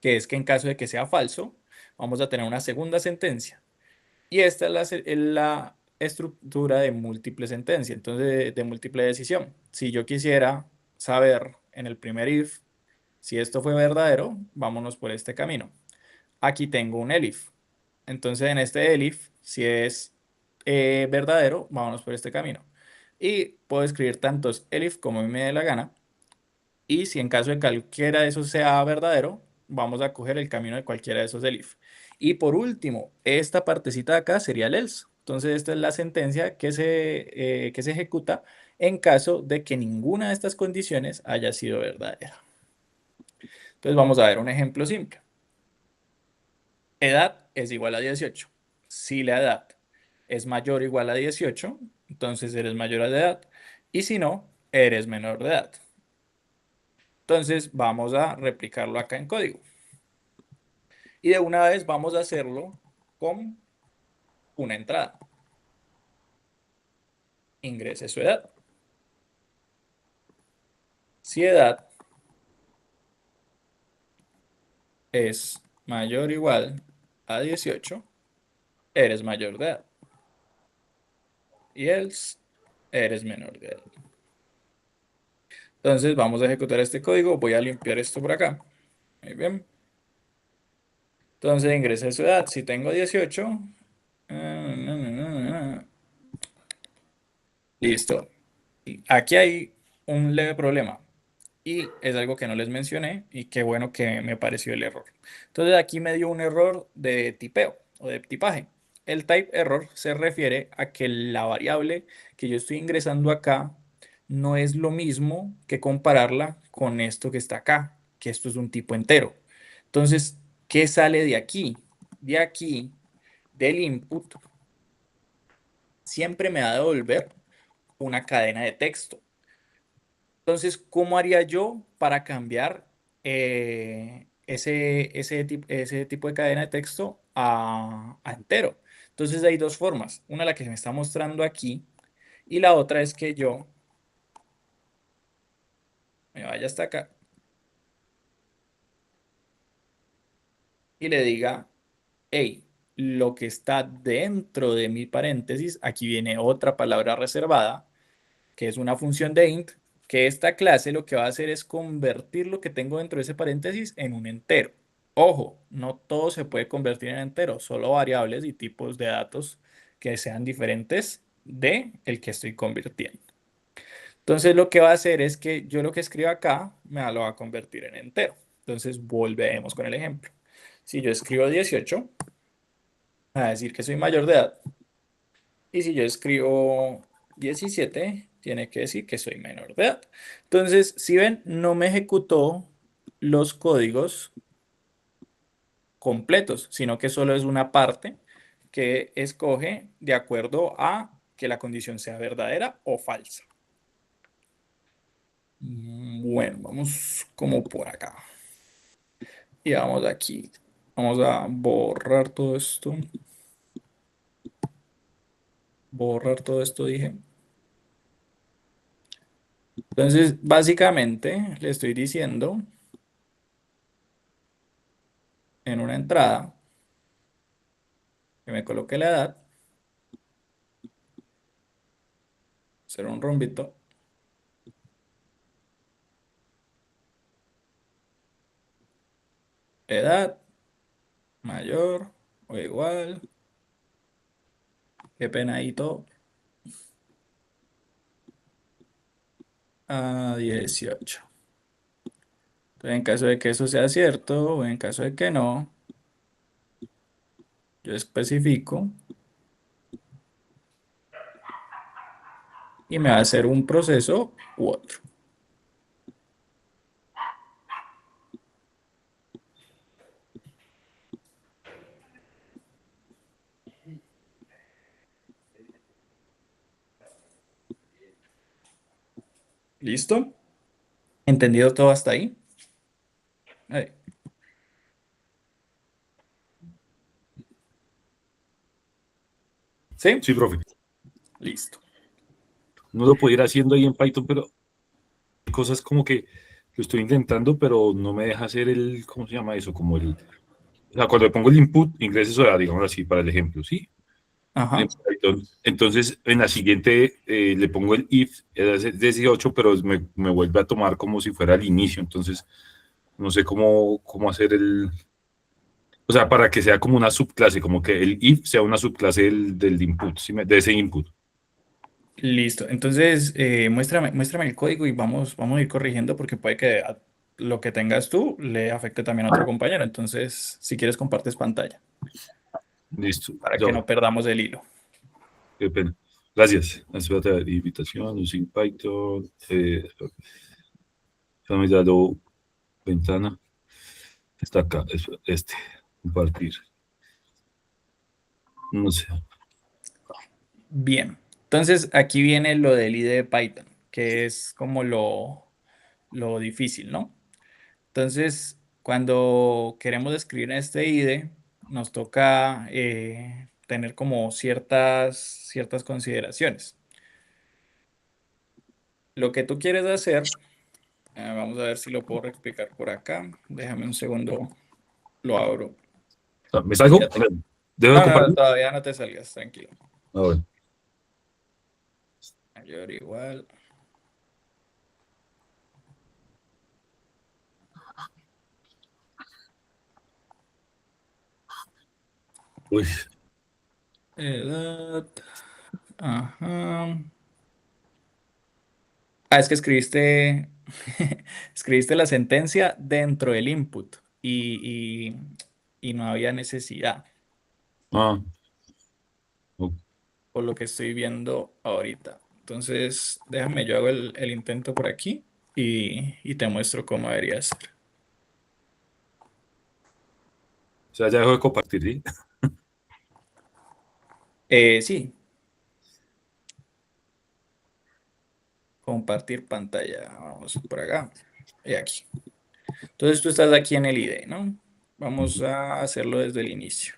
que es que en caso de que sea falso, vamos a tener una segunda sentencia. Y esta es la estructura de múltiple sentencia, entonces de múltiple decisión. Si yo quisiera saber en el primer if si esto fue verdadero, vámonos por este camino. Aquí tengo un elif. Entonces en este elif, si es verdadero, vámonos por este camino. Y puedo escribir tantos elif como a mí me dé la gana. Y si en caso de que cualquiera de esos sea verdadero, vamos a coger el camino de cualquiera de esos elif. Y por último, esta partecita de acá sería el else. Entonces esta es la sentencia que se ejecuta en caso de que ninguna de estas condiciones haya sido verdadera. Entonces vamos a ver un ejemplo simple. Edad es igual a 18. Si la edad es mayor o igual a 18, entonces eres mayor de edad. Y si no, eres menor de edad. Entonces vamos a replicarlo acá en código. Y de una vez vamos a hacerlo con una entrada. Ingrese su edad. Si edad es mayor o igual a 18, eres mayor de edad. Y else, eres menor de edad. Entonces vamos a ejecutar este código. Voy a limpiar esto por acá. Muy bien. Entonces ingrese su edad. Si tengo 18. Listo. Aquí hay un leve problema. Y es algo que no les mencioné y qué bueno que me pareció el error. Entonces aquí me dio un error de tipeo o de tipaje. El type error se refiere a que la variable que yo estoy ingresando acá no es lo mismo que compararla con esto que está acá, que esto es un tipo entero. Entonces, ¿qué sale de aquí? De aquí, del input, siempre me va a devolver una cadena de texto. Entonces, ¿cómo haría yo para cambiar ese tipo de cadena de texto a entero? Entonces, hay dos formas. Una, la que me está mostrando aquí, y la otra es que yo me vaya hasta acá y le diga, hey, lo que está dentro de mi paréntesis, aquí viene otra palabra reservada, que es una función de int, que esta clase lo que va a hacer es convertir lo que tengo dentro de ese paréntesis en un entero. Ojo, no todo se puede convertir en entero, solo variables y tipos de datos que sean diferentes de el que estoy convirtiendo. Entonces lo que va a hacer es que yo lo que escriba acá me lo va a convertir en entero. Entonces volvemos con el ejemplo. Si yo escribo 18, va a decir que soy mayor de edad. Y si yo escribo 17, tiene que decir que soy menor de edad. Entonces, si ven, no me ejecutó los códigos completos, sino que solo es una parte que escoge de acuerdo a que la condición sea verdadera o falsa. Bueno, vamos como por acá. Y vamos aquí. Vamos a borrar todo esto. Borrar todo esto, dije. Entonces, básicamente, le estoy diciendo en una entrada que me coloque la edad, será un rombito, edad mayor o igual, qué penadito, a 18. Entonces, en caso de que eso sea cierto o en caso de que no, yo especifico y me va a hacer un proceso u otro. ¿Listo? ¿Entendido todo hasta ahí? Ahí. ¿Sí? Sí, profe. Listo. No lo puedo ir haciendo ahí en Python, pero hay cosas como que lo estoy intentando, pero no me deja hacer el, ¿cómo se llama eso? Como el, o sea, cuando le pongo el input, ingresos o digamos así, para el ejemplo, ¿sí? En Ajá. Python. Entonces, en la siguiente le pongo el if, es 18, pero me vuelve a tomar como si fuera el inicio. Entonces, no sé cómo hacer el, o sea, para que sea como una subclase, como que el if sea una subclase del input, ¿sí? De ese input. Listo. Entonces, muéstrame el código y vamos a ir corrigiendo porque puede que lo que tengas tú le afecte también a otro compañero. Entonces, si quieres, compartes pantalla Listo. para Ya, que no perdamos el hilo. qué pena. Gracias. Espérate, invitación, using Python. Déjame darlo, ventana. Está acá, compartir. No sé. Bien. Entonces, aquí viene lo del IDE de Python, que es como lo difícil, ¿no? Entonces, cuando queremos escribir en este IDE, nos toca tener como ciertas consideraciones. Lo que tú quieres hacer, vamos a ver si lo puedo explicar por acá. Déjame un segundo, lo abro. ¿Me salgo? Ya te- ¿Dejo de No, no, compartir? todavía no te salgas, tranquilo. Ah, bueno. Mayor igual. Uy, Edad. Ajá. Ah, es que escribiste la sentencia dentro del input y no había necesidad, ah, ok. por lo que estoy viendo ahorita. Entonces, déjame, yo hago el intento por aquí y te muestro cómo debería ser. O sea, ya dejo de compartir, ¿sí? Sí, compartir pantalla. Vamos por acá y aquí. Entonces, tú estás aquí en el IDE, ¿no? Vamos Ujú. a hacerlo desde el inicio.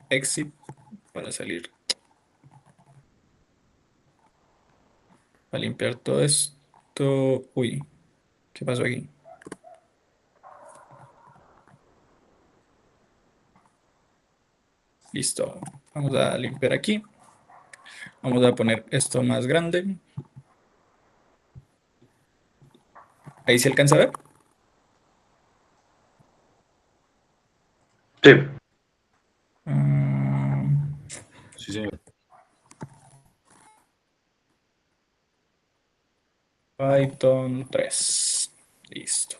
Exit para salir, para limpiar todo esto. Uy, ¿qué pasó aquí? Listo. Vamos a limpiar aquí. Vamos a poner esto más grande. Ahí se alcanza a ver. Sí, Mm, Sí, señor. Python 3. Listo.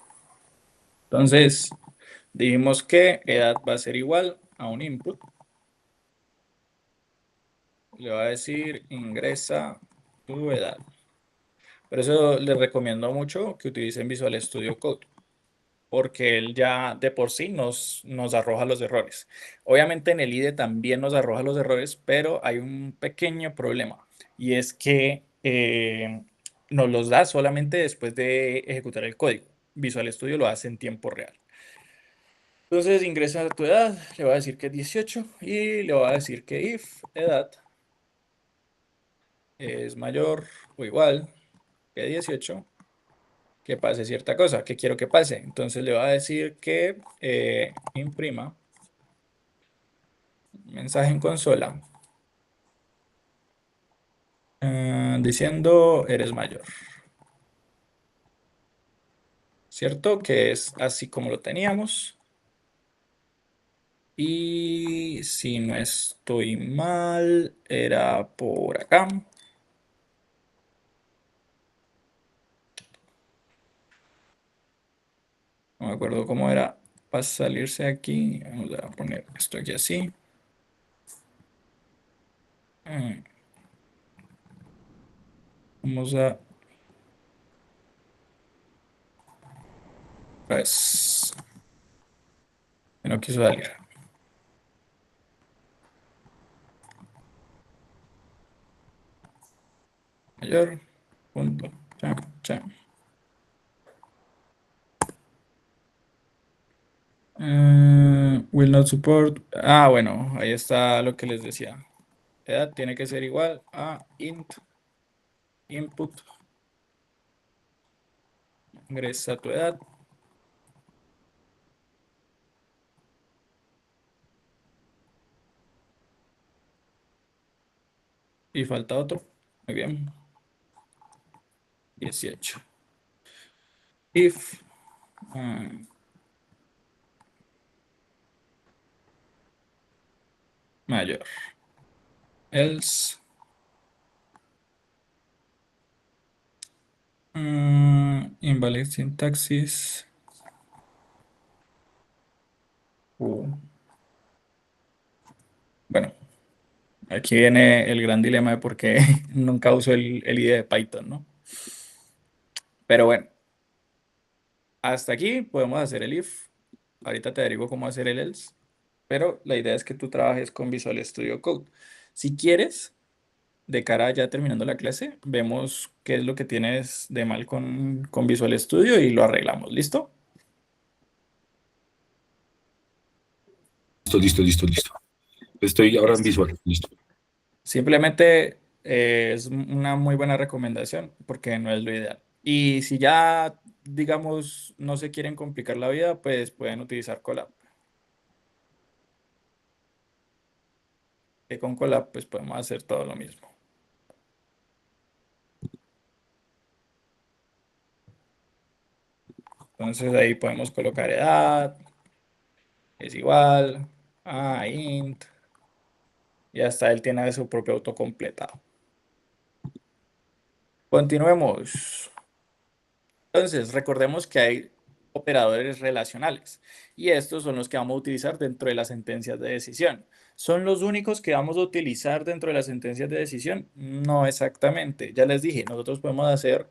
Entonces, dijimos que edad va a ser igual a un input. Le va a decir ingresa tu edad. Por eso les recomiendo mucho que utilicen Visual Studio Code, porque él ya de por sí nos arroja los errores. Obviamente en el IDE también nos arroja los errores, pero hay un pequeño problema y es que nos los da solamente después de ejecutar el código. Visual Studio lo hace en tiempo real. Entonces ingresa tu edad, le va a decir que es 18 y le va a decir que if edad es mayor o igual que 18, que pase cierta cosa, que quiero que pase. Entonces le va a decir que imprima mensaje en consola diciendo eres mayor, ¿cierto? Que es así como lo teníamos. Y si no estoy mal, era por acá. No me acuerdo cómo era para salirse de aquí. Vamos a poner esto aquí así. Mm, Vamos a, pues, no quiso salir. Mayor, punto, cham, cham. Will not support. Ah, bueno, ahí está lo que les decía. Edad tiene que ser igual a int input. Ingresa tu edad. Y falta otro. Muy bien. 18. If mayor. Else invalid sintaxis. Uh, Bueno, aquí viene el gran dilema de por qué nunca uso el IDE de Python, ¿no? Pero bueno, hasta aquí podemos hacer el if. Ahorita te digo cómo hacer el else. Pero la idea es que tú trabajes con Visual Studio Code. Si quieres, de cara a ya terminando la clase, vemos qué es lo que tienes de mal con Visual Studio y lo arreglamos. ¿Listo? Listo, listo, listo, listo. Estoy ahora en Listo. visual. Listo. Simplemente es una muy buena recomendación porque no es lo ideal. Y si ya, digamos, no se quieren complicar la vida, pues pueden utilizar Colab. Que con Colab pues podemos hacer todo lo mismo. Entonces ahí podemos colocar edad, es igual a int, y hasta él tiene su propio autocompletado. Continuemos. Entonces, recordemos que hay operadores relacionales y estos son los que vamos a utilizar dentro de las sentencias de decisión. ¿Son los únicos que vamos a utilizar dentro de las sentencias de decisión? No exactamente. Ya les dije, nosotros podemos hacer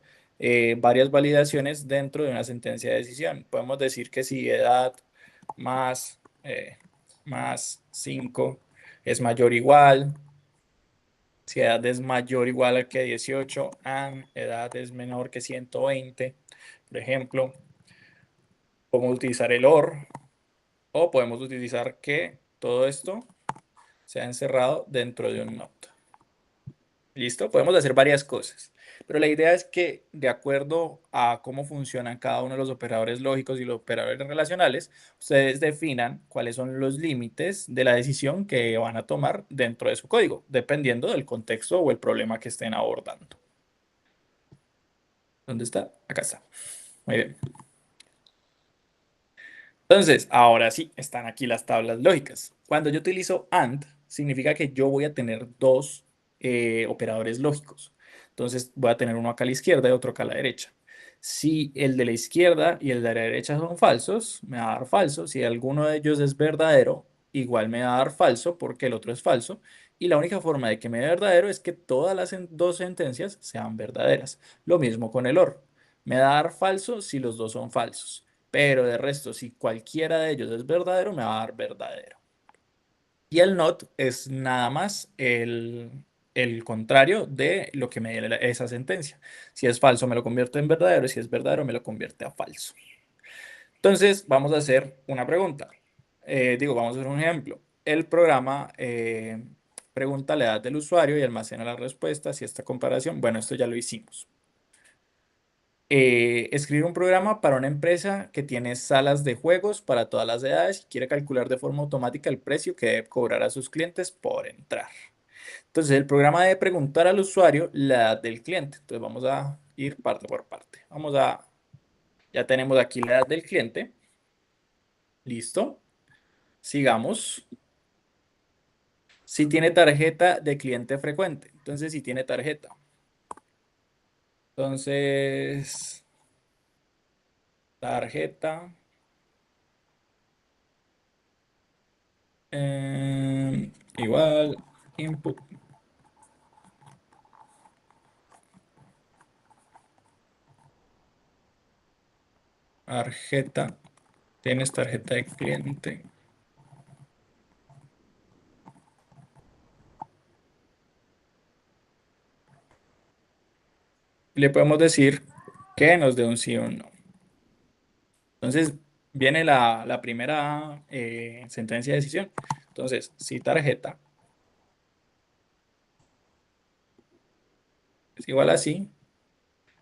varias validaciones dentro de una sentencia de decisión. Podemos decir que si edad más, más 5 es mayor o igual, si edad es mayor o igual al que 18, and edad es menor que 120, por ejemplo. Podemos utilizar el OR o podemos utilizar que todo esto sea encerrado dentro de un not. ¿Listo? Podemos hacer varias cosas, pero la idea es que de acuerdo a cómo funcionan cada uno de los operadores lógicos y los operadores relacionales, ustedes definan cuáles son los límites de la decisión que van a tomar dentro de su código, dependiendo del contexto o el problema que estén abordando. ¿Dónde está? Acá está. Muy bien. Entonces, ahora sí, están aquí las tablas lógicas. Cuando yo utilizo AND, significa que yo voy a tener dos operadores lógicos. Entonces, voy a tener uno acá a la izquierda y otro acá a la derecha. Si el de la izquierda y el de la derecha son falsos, me va a dar falso. Si alguno de ellos es verdadero, igual me va a dar falso porque el otro es falso. Y la única forma de que me dé verdadero es que todas las dos sentencias sean verdaderas. Lo mismo con el OR. Me va a dar falso si los dos son falsos. Pero de resto, si cualquiera de ellos es verdadero, me va a dar verdadero. Y el not es nada más el contrario de lo que me dé esa sentencia. Si es falso, me lo convierte en verdadero. Y si es verdadero, me lo convierte a falso. Entonces, vamos a hacer una pregunta. Vamos a hacer un ejemplo. El programa pregunta la edad del usuario y almacena las respuestas y esta comparación. Bueno, esto ya lo hicimos. Escribir un programa para una empresa que tiene salas de juegos para todas las edades y quiere calcular de forma automática el precio que debe cobrar a sus clientes por entrar. Entonces, el programa debe preguntar al usuario la edad del cliente. Entonces, vamos a ir parte por parte. Ya tenemos aquí la edad del cliente. Listo. Sigamos. Si tiene tarjeta de cliente frecuente. Entonces, si tiene tarjeta. Entonces, tarjeta. Igual input. Tarjeta. Tienes tarjeta de cliente. Le podemos decir que nos dé un sí o un no. Entonces, viene la primera sentencia de decisión. Entonces, si tarjeta es igual a sí,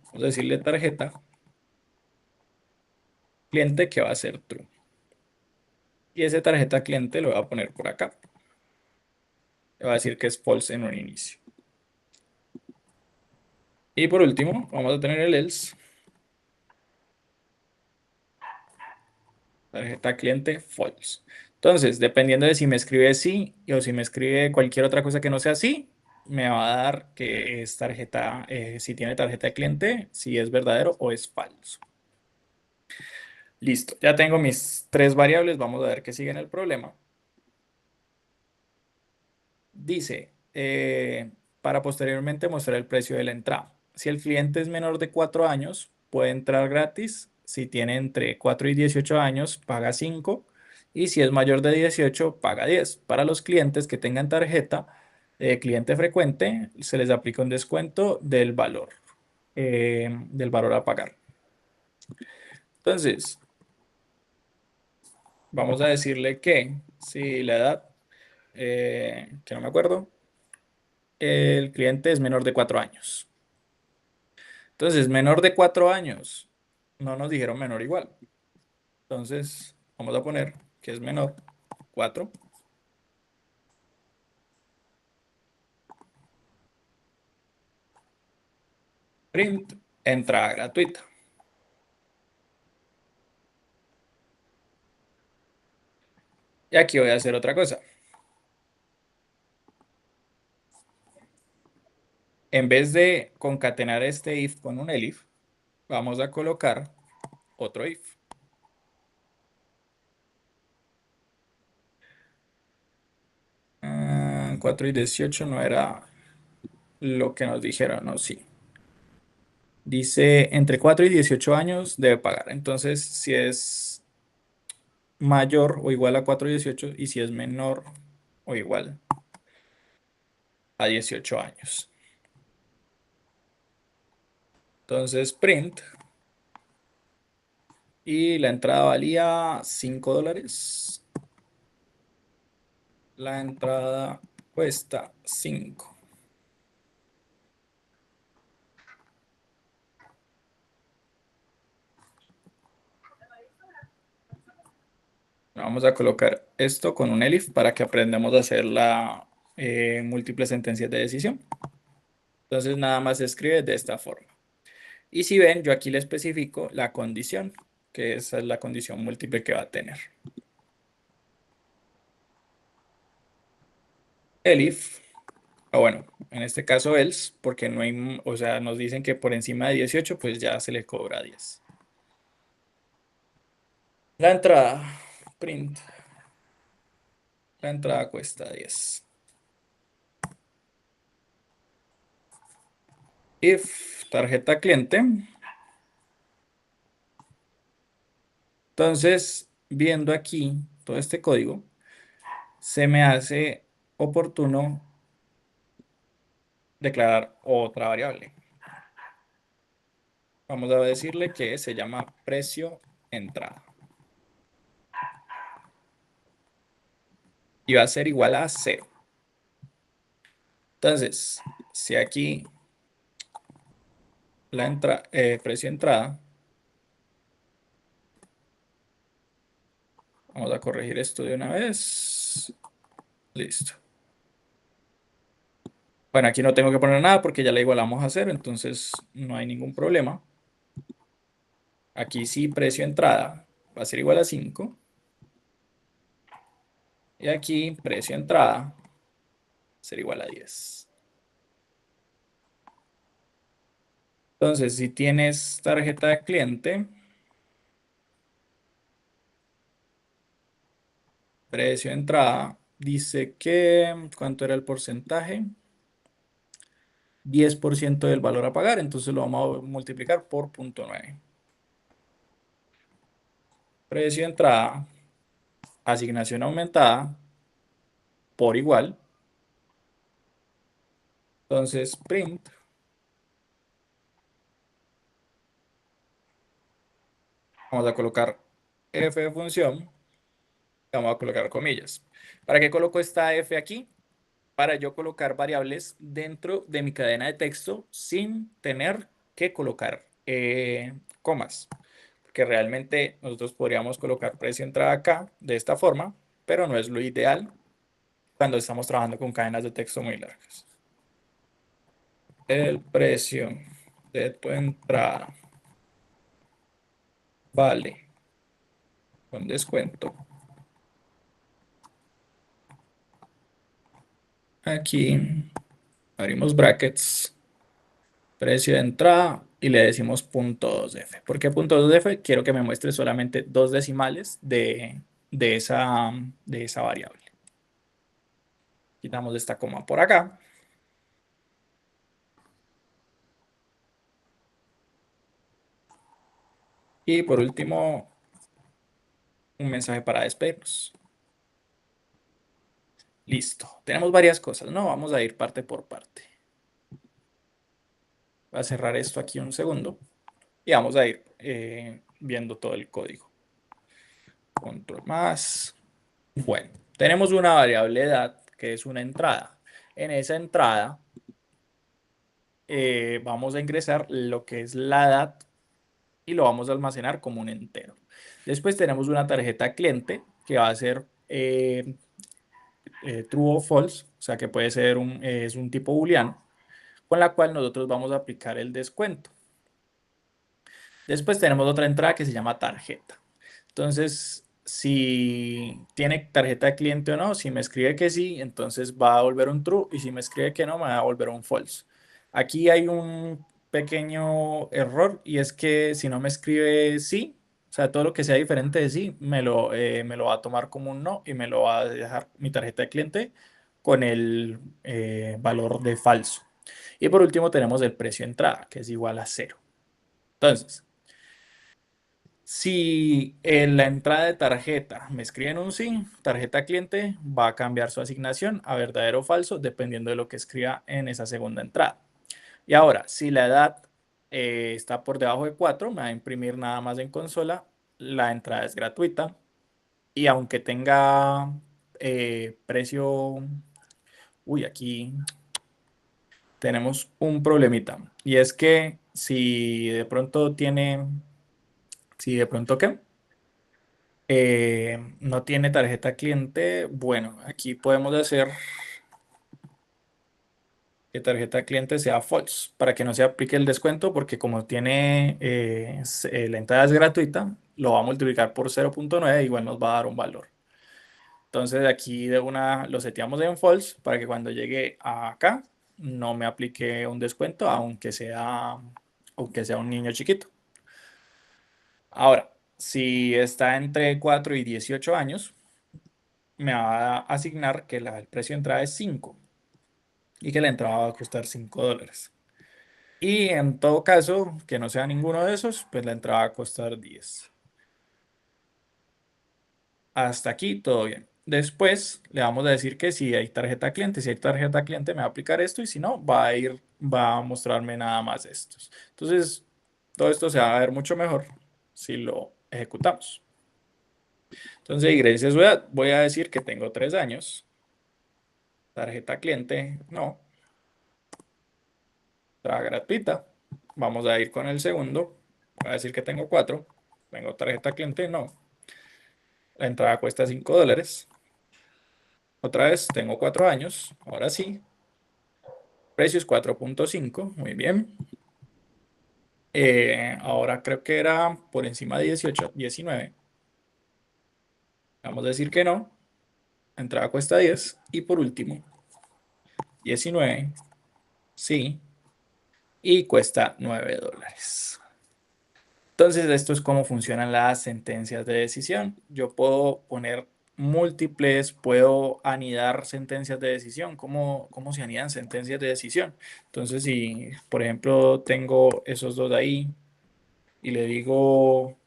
vamos a decirle tarjeta cliente que va a ser true. Y ese tarjeta cliente lo voy a poner por acá. Le va a decir que es false en un inicio. Y por último, vamos a tener el else. Tarjeta cliente false. Entonces, dependiendo de si me escribe sí o si me escribe cualquier otra cosa que no sea sí, me va a dar que es tarjeta, si tiene tarjeta de cliente, si es verdadero o es falso. Listo, ya tengo mis tres variables. Vamos a ver qué sigue en el problema. Dice, para posteriormente mostrar el precio de la entrada. Si el cliente es menor de 4 años, puede entrar gratis. Si tiene entre 4 y 18 años, paga 5. Y si es mayor de 18, paga 10. Para los clientes que tengan tarjeta de cliente frecuente, se les aplica un descuento del valor a pagar. Entonces, vamos a decirle que si la edad, que no me acuerdo, el cliente es menor de 4 años. Entonces, menor de 4 años. No nos dijeron menor igual. Entonces, vamos a poner que es menor 4. Print, entrada gratuita. Y aquí voy a hacer otra cosa. En vez de concatenar este if con un elif, vamos a colocar otro if. 4 y 18 no era lo que nos dijeron, ¿no? Sí. Dice, entre 4 y 18 años debe pagar. Entonces, si es mayor o igual a 4 y 18 y si es menor o igual a 18 años. Entonces, print. Y la entrada valía $5. La entrada cuesta 5. Vamos a colocar esto con un elif para que aprendamos a hacer la múltiples sentencias de decisión. Entonces nada más se escribe de esta forma. Y si ven, yo aquí le especifico la condición, que esa es la condición múltiple que va a tener. El if, o bueno, en este caso else, porque no hay, o sea, nos dicen que por encima de 18, pues ya se le cobra 10. La entrada, print, la entrada cuesta 10. If tarjeta cliente, entonces viendo aquí todo este código, se me hace oportuno declarar otra variable. Vamos a decirle que se llama precio entrada. Y va a ser igual a 0. Entonces, si aquí precio entrada, vamos a corregir esto de una vez. Listo. Bueno, aquí no tengo que poner nada porque ya la igualamos a 0, entonces no hay ningún problema. Aquí sí, precio entrada va a ser igual a 5. Y aquí, precio entrada va a ser igual a 10. Entonces, si tienes tarjeta de cliente, precio entrada, dice que, ¿cuánto era el porcentaje? 10% del valor a pagar, entonces lo vamos a multiplicar por 0,9. Precio entrada, asignación aumentada, por igual. Entonces, print, vamos a colocar f de función, vamos a colocar comillas. ¿Para qué coloco esta f aquí? Para yo colocar variables dentro de mi cadena de texto sin tener que colocar comas. Porque realmente nosotros podríamos colocar precio entrada acá de esta forma, pero no es lo ideal cuando estamos trabajando con cadenas de texto muy largas. El precio de tu entrada vale con descuento. Aquí abrimos brackets, precio de entrada y le decimos .2f. ¿Por qué .2f? Quiero que me muestre solamente dos decimales de esa variable. Quitamos esta coma por acá. Y por último, un mensaje para despedirnos. Listo. Tenemos varias cosas, ¿no? Vamos a ir parte por parte. Voy a cerrar esto aquí un segundo y vamos a ir viendo todo el código. Control más. Bueno, tenemos una variable edad que es una entrada. En esa entrada vamos a ingresar lo que es la edad y lo vamos a almacenar como un entero. Después tenemos una tarjeta cliente que va a ser true o false, o sea que puede ser es un tipo booleano, con la cual nosotros vamos a aplicar el descuento. Después tenemos otra entrada que se llama tarjeta. Entonces, si tiene tarjeta de cliente o no, si me escribe que sí, entonces va a volver un true y si me escribe que no, me va a volver un false. Aquí hay un pequeño error y es que si no me escribe sí, o sea, todo lo que sea diferente de sí, me lo va a tomar como un no y me lo va a dejar mi tarjeta de cliente con el valor de falso. Y por último tenemos el precio de entrada, que es igual a 0. Entonces, si en la entrada de tarjeta me escriben un sí, tarjeta cliente va a cambiar su asignación a verdadero o falso dependiendo de lo que escriba en esa segunda entrada. Y ahora, si la edad está por debajo de 4, me va a imprimir nada más en consola. La entrada es gratuita y aunque tenga precio, uy, aquí tenemos un problemita. Y es que si de pronto, ¿qué? No tiene tarjeta cliente. Bueno, aquí podemos hacer que tarjeta cliente sea false, para que no se aplique el descuento, porque como tiene la entrada es gratuita, lo va a multiplicar por 0.9, igual nos va a dar un valor. Entonces aquí de una lo seteamos en false para que cuando llegue acá no me aplique un descuento, aunque sea un niño chiquito. Ahora, si está entre 4 y 18 años, me va a asignar que el precio de entrada es 5 y que la entrada va a costar $5. Y en todo caso, que no sea ninguno de esos, pues la entrada va a costar 10. Hasta aquí todo bien. Después le vamos a decir que si hay tarjeta cliente, si hay tarjeta cliente me va a aplicar esto y si no, va a mostrarme nada más estos. Entonces, todo esto se va a ver mucho mejor si lo ejecutamos. Entonces, Iglesia Ciudad, voy a decir que tengo 3 años. Tarjeta cliente, no. Entrada gratuita. Vamos a ir con el segundo. Voy a decir que tengo 4. Tengo tarjeta cliente, no. La entrada cuesta $5. Otra vez, tengo 4 años. Ahora sí. Precios 4.5. Muy bien. Ahora creo que era por encima de 18, 19. Vamos a decir que no. La entrada cuesta 10. Y por último, 19. Sí. Y cuesta $9. Entonces, esto es cómo funcionan las sentencias de decisión. Yo puedo poner múltiples, puedo anidar sentencias de decisión. ¿Cómo se anidan sentencias de decisión? Entonces, si, por ejemplo, tengo esos dos ahí y le digo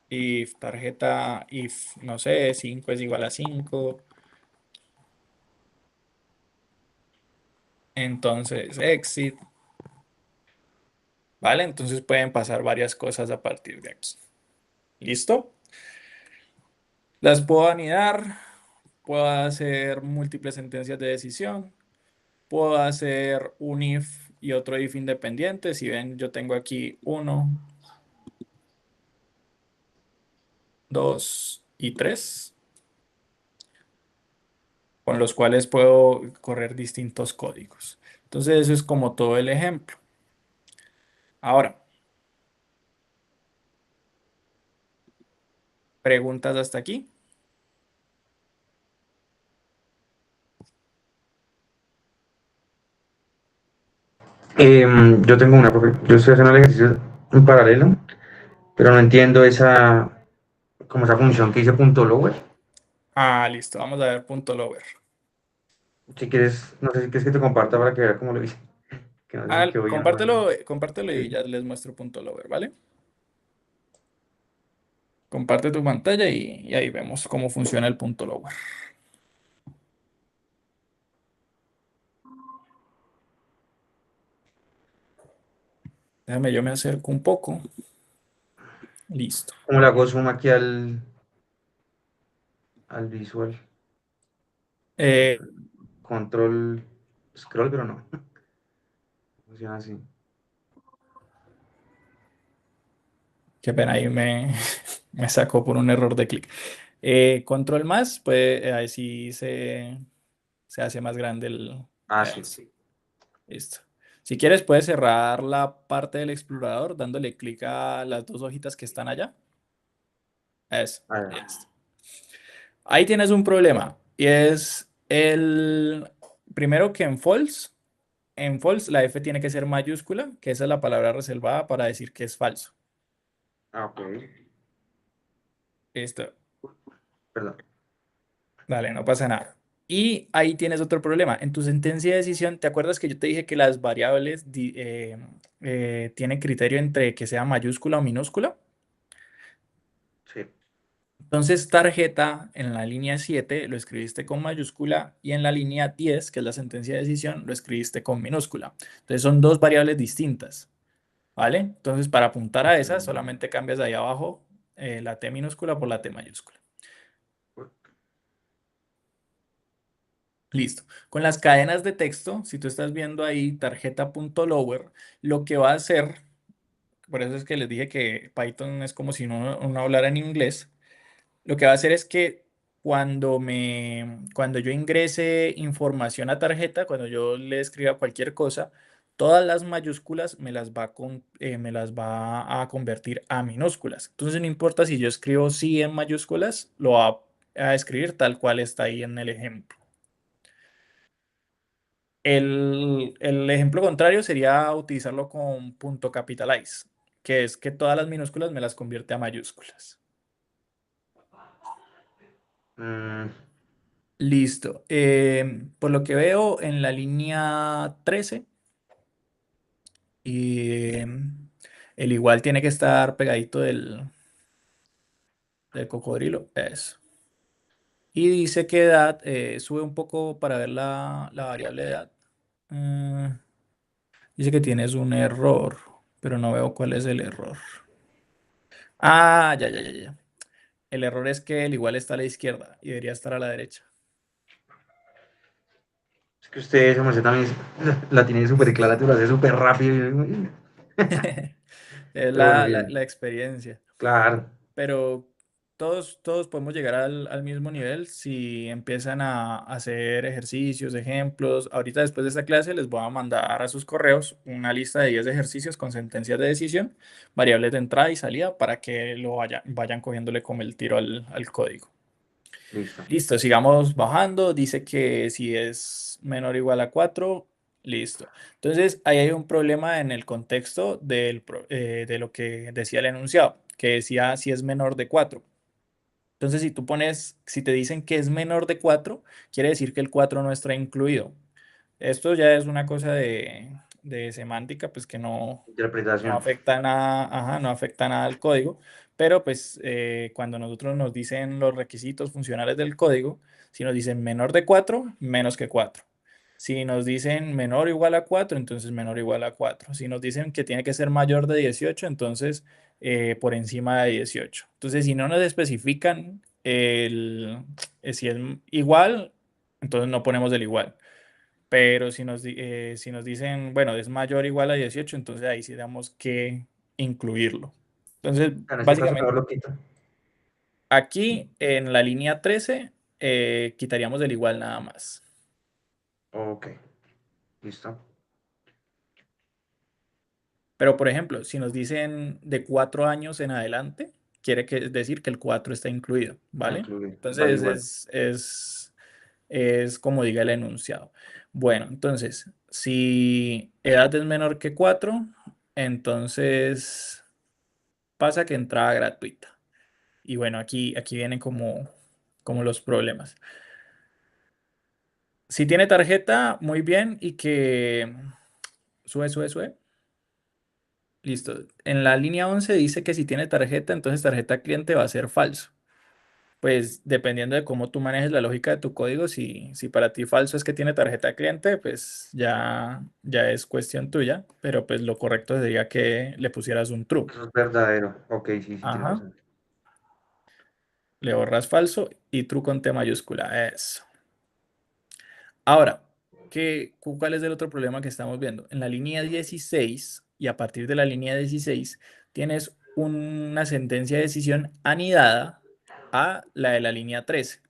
if tarjeta, if, no sé, 5 es igual a 5, entonces exit, ¿vale? Entonces pueden pasar varias cosas a partir de aquí. ¿Listo? Las puedo anidar, puedo hacer múltiples sentencias de decisión, puedo hacer un if y otro if independiente. Si ven, yo tengo aquí 1, 2 y 3, con los cuales puedo correr distintos códigos. Entonces, eso es como todo el ejemplo. Ahora, ¿preguntas hasta aquí? Yo tengo una, profe. Yo estoy haciendo el ejercicio en paralelo, pero no entiendo como esa función que dice punto lower. Ah, listo. Vamos a ver punto lower. Si quieres, no sé si quieres que te comparta para que veas cómo lo hice. Que no sé si Ah, quedó bien o no. compártelo y ya les muestro punto lower, ¿vale? Comparte tu pantalla y ahí vemos cómo funciona el punto lower. Déjame, yo me acerco un poco. Listo. ¿Cómo le hago zoom aquí al visual? Eh, Control scroll, pero no. Funciona así. Qué pena, ahí me sacó por un error de clic. Control más, pues ahí sí se hace más grande el... Ah, sí. Listo. Si quieres, puedes cerrar la parte del explorador dándole clic a las dos hojitas que están allá. Eso. A ver. Listo. Ahí tienes un problema y es primero que en false la F tiene que ser mayúscula, que esa es la palabra reservada para decir que es falso. Ah, ok. Listo. Perdón. Dale, no pasa nada. Y ahí tienes otro problema. En tu sentencia de decisión, ¿te acuerdas que yo te dije que las variables tienen criterio entre que sea mayúscula o minúscula? Sí. Entonces, tarjeta en la línea 7 lo escribiste con mayúscula y en la línea 10, que es la sentencia de decisión, lo escribiste con minúscula. Entonces, son dos variables distintas, ¿vale? Entonces, para apuntar a esa, Ok. solamente cambias ahí abajo la T minúscula por la T mayúscula. Listo. Con las cadenas de texto, si tú estás viendo ahí tarjeta.lower, lo que va a hacer, por eso es que les dije que Python es como si uno hablara en inglés, lo que va a hacer es que cuando yo ingrese información a tarjeta, cuando yo le escriba cualquier cosa, todas las mayúsculas me las va a convertir a minúsculas. Entonces no importa si yo escribo sí en mayúsculas, lo va a escribir tal cual está ahí en el ejemplo. El ejemplo contrario sería utilizarlo con punto capitalize, que es que todas las minúsculas me las convierte a mayúsculas. Mm, Listo. Por lo que veo en la línea 13, y el igual tiene que estar pegadito del cocodrilo. Eso. Y dice que edad, sube un poco para ver la variable de edad. Mm, dice que tienes un error, pero no veo cuál es el error. Ah, ya, ya, ya, ya. El error es que el igual está a la izquierda y debería estar a la derecha. es que usted, esa merced también la tiene súper clara, te lo hace súper rápido. Es Pero bueno, la bien, experiencia. claro. Pero todos podemos llegar al mismo nivel si empiezan a hacer ejercicios, ejemplos. Ahorita después de esta clase les voy a mandar a sus correos una lista de 10 ejercicios con sentencias de decisión, variables de entrada y salida para que vayan cogiéndole como el tiro al código. Listo. Listo, sigamos bajando. Dice que si es menor o igual a 4, listo. Entonces, ahí hay un problema en el contexto de lo que decía el enunciado, que decía si es menor de 4. Entonces, si te dicen que es menor de 4, quiere decir que el 4 no está incluido. Esto ya es una cosa de semántica, pues que no Interpretación. afecta nada, ajá, no afecta nada al código, pero pues cuando nosotros nos dicen los requisitos funcionales del código, si nos dicen menor de 4 menos que 4. Si nos dicen menor o igual a 4 entonces menor o igual a 4. Si nos dicen que tiene que ser mayor de 18 entonces por encima de 18. Entonces, si no nos especifican si es igual, entonces no ponemos el igual. Pero si nos dicen, bueno, es mayor o igual a 18 entonces ahí sí tenemos que incluirlo. Entonces, En este caso, mejor básicamente, lo quito. aquí en la línea 13 quitaríamos el igual nada más. Ok, listo. Pero, por ejemplo, si nos dicen de 4 años en adelante, decir que el 4 está incluido, Está ¿vale? incluido. Vale, Entonces, igual. es como diga el enunciado. Bueno, entonces, si edad es menor que 4 entonces pasa que entrada gratuita. Y bueno, aquí vienen como los problemas. Si tiene tarjeta, muy bien, y que sube. Listo. En la línea 11 dice que si tiene tarjeta, entonces tarjeta cliente va a ser falso. Pues dependiendo de cómo tú manejes la lógica de tu código, si para ti falso es que tiene tarjeta cliente, pues ya es cuestión tuya, pero pues lo correcto sería que le pusieras un true. Eso es verdadero. Ok, sí, sí, tiene Ajá. razón. Le borras falso y true con T mayúscula. Eso. Ahora, ¿cuál es el otro problema que estamos viendo? En la línea 16 y a partir de la línea 16 tienes una sentencia de decisión anidada a la de la línea 13.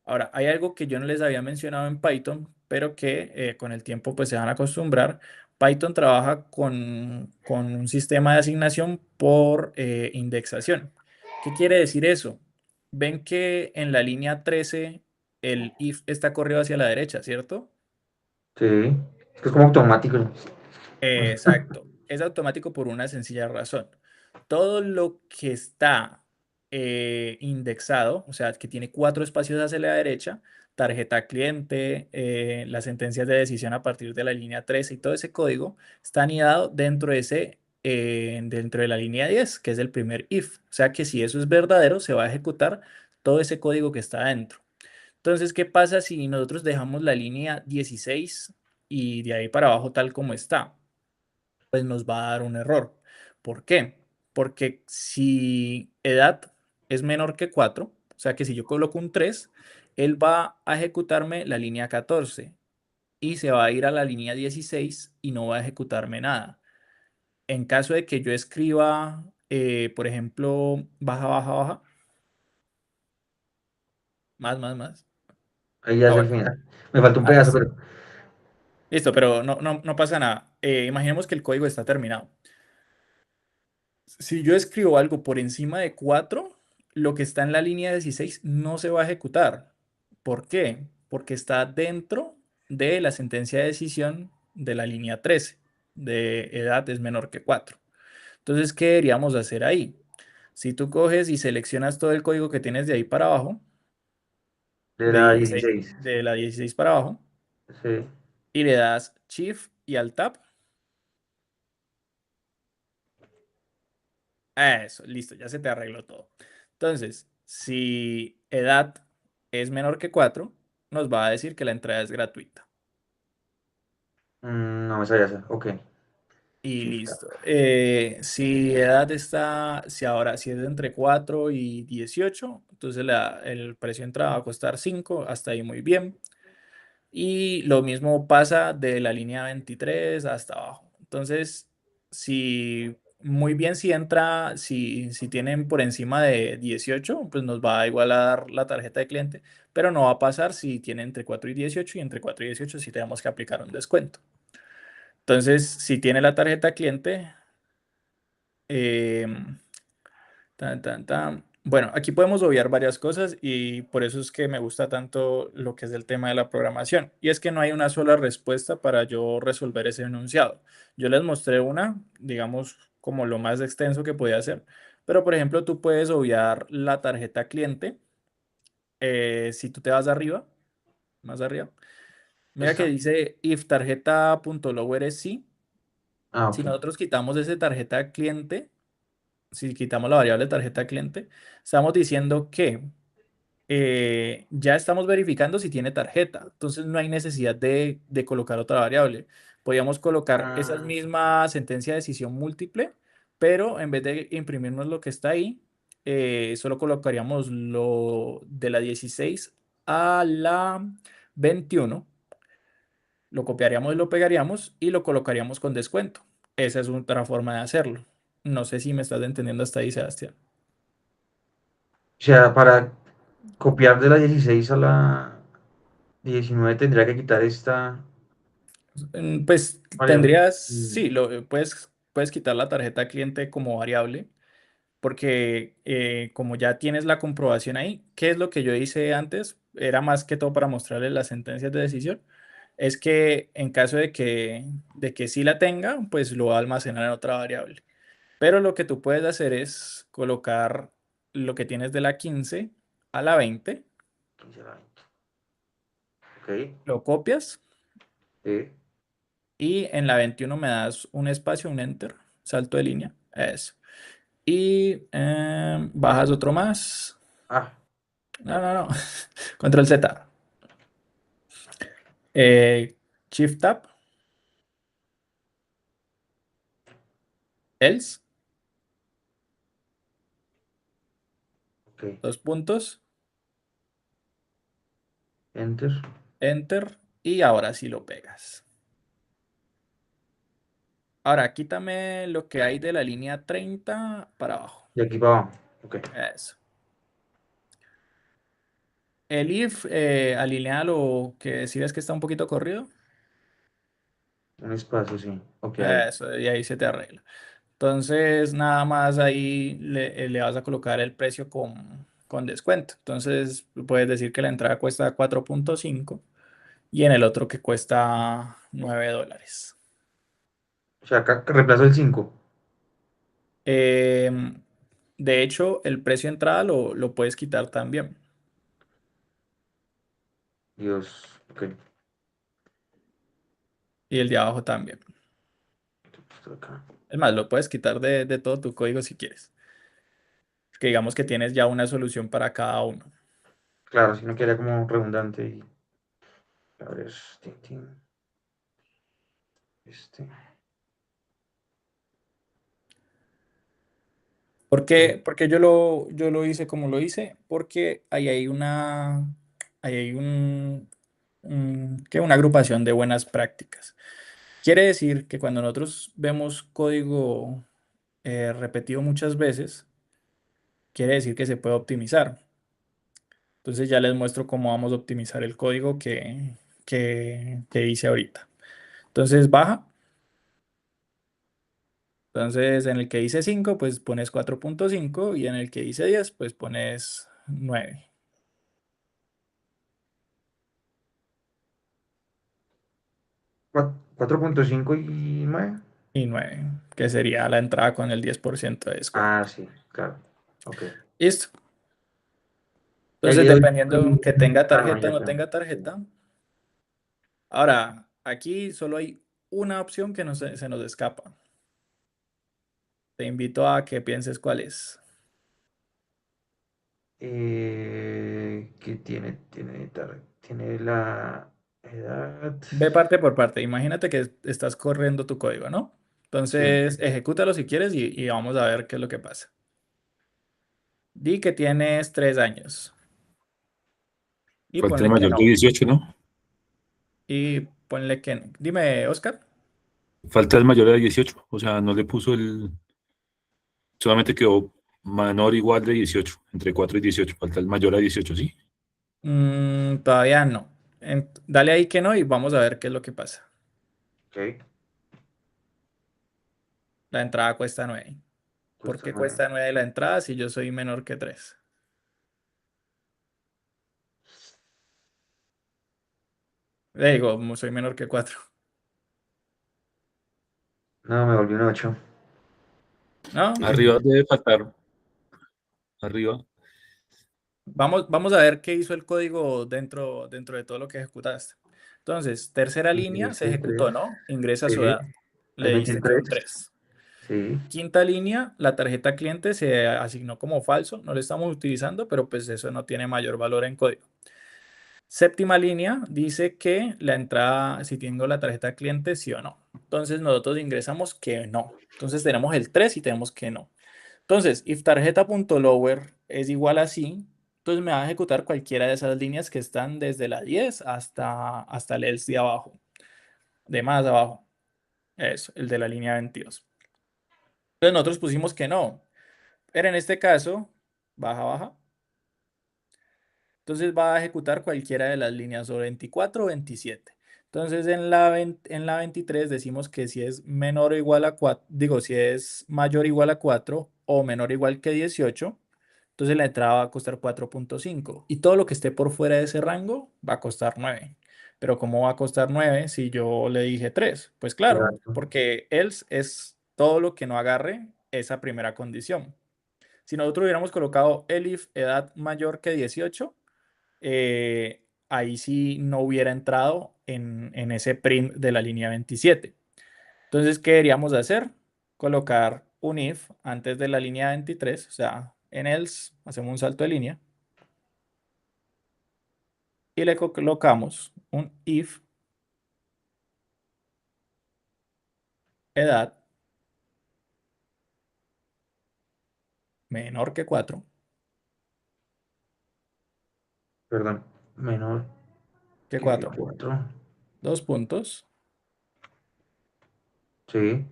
Ahora, hay algo que yo no les había mencionado en Python, pero que con el tiempo pues se van a acostumbrar. Python trabaja con un sistema de asignación por indexación. ¿Qué quiere decir eso? Ven que en la línea 13 el if está corrido hacia la derecha, ¿cierto? Sí. Es que es como automático. Exacto. Es automático por una sencilla razón. Todo lo que está indexado, o sea, que tiene 4 espacios hacia la derecha, tarjeta cliente, las sentencias de decisión a partir de la línea 13 y todo ese código, está anidado dentro de la línea 10, que es el primer if. O sea que si eso es verdadero, se va a ejecutar todo ese código que está adentro. Entonces, ¿qué pasa si nosotros dejamos la línea 16 y de ahí para abajo tal como está? Pues nos va a dar un error. ¿Por qué? Porque si edad es menor que 4, o sea que si yo coloco un 3, él va a ejecutarme la línea 14 y se va a ir a la línea 16 y no va a ejecutarme nada. En caso de que yo escriba, por ejemplo, baja, baja, baja, más. Ahí ya Ah, es el bueno. final. Me falta un Ah, pedazo, listo. pero Listo, pero no pasa nada. Imaginemos que el código está terminado. Si yo escribo algo por encima de 4, lo que está en la línea 16 no se va a ejecutar. ¿Por qué? Porque está dentro de la sentencia de decisión de la línea 13, de edad es menor que 4. Entonces, ¿qué deberíamos hacer ahí? Si tú coges y seleccionas todo el código que tienes de ahí para abajo, de la 16. de la 16 para abajo, Sí. y le das Shift y al Tab, eso, listo, ya se te arregló todo. Entonces, si edad es menor que 4, nos va a decir que la entrada es gratuita. No me sabía hacer. Ok. Y Shift tab. listo. Si edad está, si es entre 4 y 18, entonces el precio de entrada va a costar 5, hasta ahí muy bien. Y lo mismo pasa de la línea 23 hasta abajo. Entonces, si muy bien si entra, si tienen por encima de 18, pues nos va a igualar la tarjeta de cliente, pero no va a pasar si tiene entre 4 y 18 y entre 4 y 18 sí tenemos que aplicar un descuento. Entonces, si tiene la tarjeta cliente, em, tan. Bueno, aquí podemos obviar varias cosas y por eso es que me gusta tanto lo que es el tema de la programación. Y es que no hay una sola respuesta para yo resolver ese enunciado. Yo les mostré una, digamos, como lo más extenso que podía hacer. Pero, por ejemplo, tú puedes obviar la tarjeta cliente. Si tú te vas arriba, más arriba, mira que ¿Esta? dice if tarjeta.lower es sí. Ah, Si ok. nosotros quitamos ese tarjeta cliente, si quitamos la variable tarjeta cliente, estamos diciendo que ya estamos verificando si tiene tarjeta. Entonces no hay necesidad de colocar otra variable. Podríamos colocar esa Ah, misma sentencia de decisión múltiple, pero en vez de imprimirnos lo que está ahí, solo colocaríamos lo de la 16 a la 21, lo copiaríamos y lo pegaríamos y lo colocaríamos con descuento. Esa es otra forma de hacerlo. No sé si me estás entendiendo hasta ahí, Sebastián. o sea, para copiar de la 16 a la 19 tendría que quitar esta Pues variable. tendrías, sí, puedes quitar la tarjeta cliente como variable, porque como ya tienes la comprobación ahí, ¿qué es lo que yo hice antes? Era más que todo para mostrarles las sentencias de decisión. Es que en caso de que sí la tenga, pues lo va a almacenar en otra variable. Pero lo que tú puedes hacer es colocar lo que tienes de la 15 a la 20, 15 a la 20. Ok. lo copias Sí. y en la 21 me das un espacio, un enter, salto de línea. Eso. Y bajas otro más. Ah, No. Control Z. Eh, Shift Tab. Else. ok. Dos puntos. Enter. Enter. Y ahora sí lo pegas. Ahora quítame lo que hay de la línea 30 para abajo. Y aquí para abajo. Ok. Eso. El if, alinea lo que si ves que está un poquito corrido. Un espacio, sí. Ok, ahí. Eso, y ahí se te arregla. Entonces, nada más ahí le vas a colocar el precio con descuento. Entonces, puedes decir que la entrada cuesta 4.5 y en el otro que cuesta $9. O sea, acá reemplazo el 5. Em, de hecho, el precio de entrada lo puedes quitar también. Dios. Ok. Y el de abajo también. Esto acá. Es más, lo puedes quitar de todo tu código si quieres. Que digamos que tienes ya una solución para cada uno. Claro, si no quería como redundante y. A ver, tin, tin, este. ¿Por Sí. qué? Porque yo lo hice como lo hice, porque ahí hay una agrupación de buenas prácticas. Quiere decir que cuando nosotros vemos código repetido muchas veces, quiere decir que se puede optimizar. Entonces ya les muestro cómo vamos a optimizar el código que hice ahorita. Entonces baja. Entonces en el que hice 5 pues pones 4.5 y en el que hice 10 pues pones 9 4.5 y 9. y 9 que sería la entrada con el 10% de Ah, descuento. sí, claro. Ok. Listo. Y ahí Entonces le doy. dependiendo que tenga Ah, no, tarjeta o ya no está. tenga tarjeta. Ahora, aquí solo hay una opción que se nos escapa. Te invito a que pienses cuál es. ¿Qué tiene? Tiene la edad. Ve parte por parte. Imagínate que estás corriendo tu código, ¿no? Sí. Entonces, ejecútalo si quieres y vamos a ver qué es lo que pasa. Di que tienes 3 años y Falta el ponle que mayor de no. 18, ¿no? Y ponle que no. Dime, Oscar. Falta el mayor de 18, o sea, no le puso el, solamente quedó menor o igual de 18, entre 4 y 18, falta el mayor a 18, ¿sí? Todavía no. Dale ahí que no y vamos a ver qué es lo que pasa. Ok. La entrada cuesta 9. ¿Por Cuesta qué 9. cuesta 9 la entrada si yo soy menor que 3? Le digo, soy menor que 4. No, me volvió un 8. ¿No? Arriba debe faltar, arriba. Vamos a ver qué hizo el código dentro de todo lo que ejecutaste. Entonces, tercera línea se Ingrese ejecutó, 3. ¿no? Ingresa su Sí. edad. Ahí Le metí el diste que 3. un 3. Sí. Quinta línea, la tarjeta cliente se asignó como falso. No lo estamos utilizando, pero pues eso no tiene mayor valor en código. Séptima línea dice que la entrada, si tengo la tarjeta cliente, sí o no. Entonces nosotros ingresamos que no. Entonces tenemos el 3 y tenemos que no. Entonces, if tarjeta.lower es igual a sí, entonces me va a ejecutar cualquiera de esas líneas que están desde la 10 hasta el else de abajo, de más abajo. Eso, el de la línea 22. Entonces nosotros pusimos que no. Pero en este caso, baja, baja. Entonces va a ejecutar cualquiera de las líneas o 24 o 27. Entonces en la 23 decimos que si es menor o igual a 4, digo, si es mayor o igual a 4 o menor o igual que 18, entonces la entrada va a costar 4.5 y todo lo que esté por fuera de ese rango va a costar 9. Pero ¿cómo va a costar 9 si yo le dije 3? Pues claro, Exacto. porque else es todo lo que no agarre esa primera condición. Si nosotros hubiéramos colocado elif edad mayor que 18, ahí sí no hubiera entrado en ese print de la línea 27. Entonces, ¿qué deberíamos de hacer? Colocar un if antes de la línea 23, o sea, en else hacemos un salto de línea y le colocamos un if edad menor que 4, Perdón. Menor que que 4, 4. dos puntos, Sí.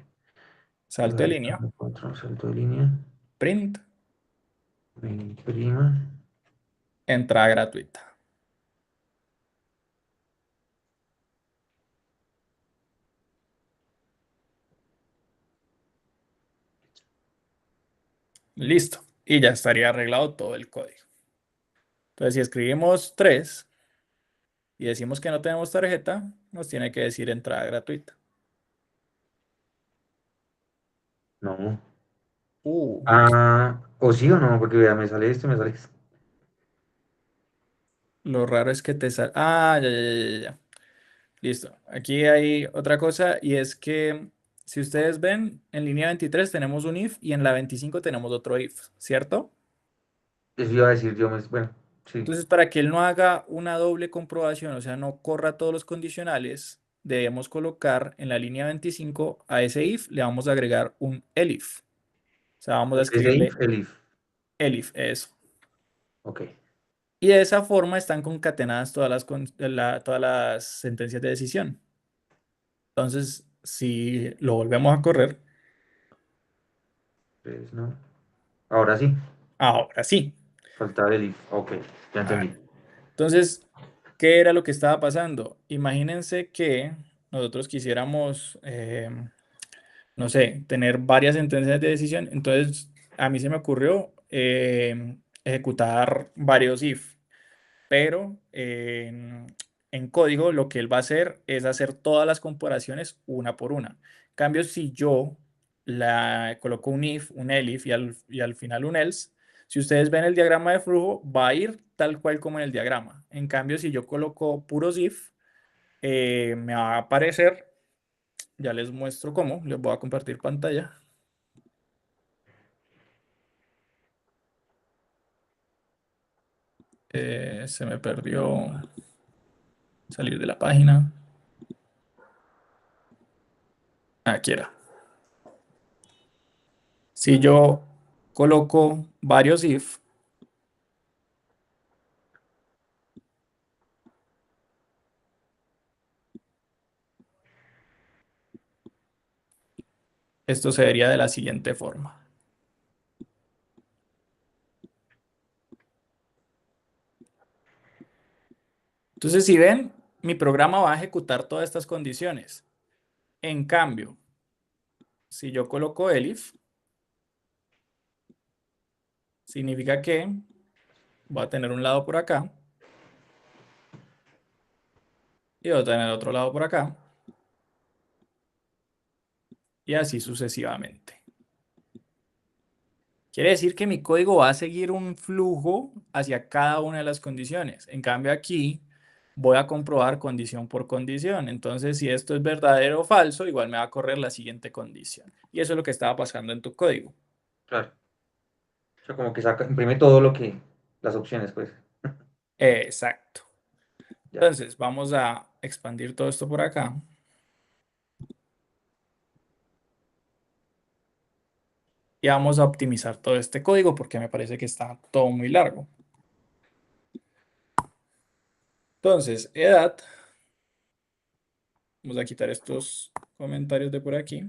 salto de Edad línea, 4. Salto de línea. print, Mi prima. entrada gratuita. Listo. Y ya estaría arreglado todo el código. Entonces, si escribimos 3 y decimos que no tenemos tarjeta, nos tiene que decir entrada gratuita. No. Uh, Ah, o sí o no, porque vea, me sale esto y me sale esto. lo raro es que te sale. Ah, ya, ya, ya, ya, ya. Listo. Aquí hay otra cosa y es que si ustedes ven, en línea 23 tenemos un if y en la 25 tenemos otro if, ¿cierto? Eso iba a decir yo, bueno, sí. Entonces, para que él no haga una doble comprobación, o sea, no corra todos los condicionales, debemos colocar en la línea 25 a ese if, le vamos a agregar un elif. O sea, vamos a Ese if, escribirle el if. elif, eso. Ok. Y de esa forma están concatenadas todas las sentencias de decisión. Entonces, si lo volvemos a correr, Pues no. Ahora sí. ahora sí. Faltaba el if. Ok, ya A ver. entendí. Entonces, ¿qué era lo que estaba pasando? Imagínense que nosotros quisiéramos, no sé, tener varias sentencias de decisión. Entonces, a mí se me ocurrió ejecutar varios if, pero en código lo que él va a hacer es hacer todas las comparaciones una por una. En cambio, si yo la coloco un if, un elif y al final un else, si ustedes ven el diagrama de flujo, va a ir tal cual como en el diagrama. En cambio, si yo coloco puros if, me va a aparecer, ya les muestro cómo, les voy a compartir pantalla. Se me perdió salir de la página. Aquí era. Si yo coloco varios if, esto se vería de la siguiente forma. Entonces, si ven, mi programa va a ejecutar todas estas condiciones. En cambio, si yo coloco elif, significa que voy a tener un lado por acá y voy a tener otro lado por acá y así sucesivamente. Quiere decir que mi código va a seguir un flujo hacia cada una de las condiciones. En cambio, aquí voy a comprobar condición por condición. Entonces, si esto es verdadero o falso, igual me va a correr la siguiente condición. Y eso es lo que estaba pasando en tu código. Claro. O sea, como que saca, imprime todo lo que, las opciones, pues. Exacto. Ya. Entonces, vamos a expandir todo esto por acá. Y vamos a optimizar todo este código porque me parece que está todo muy largo. Entonces, edad. Vamos a quitar estos comentarios de por aquí.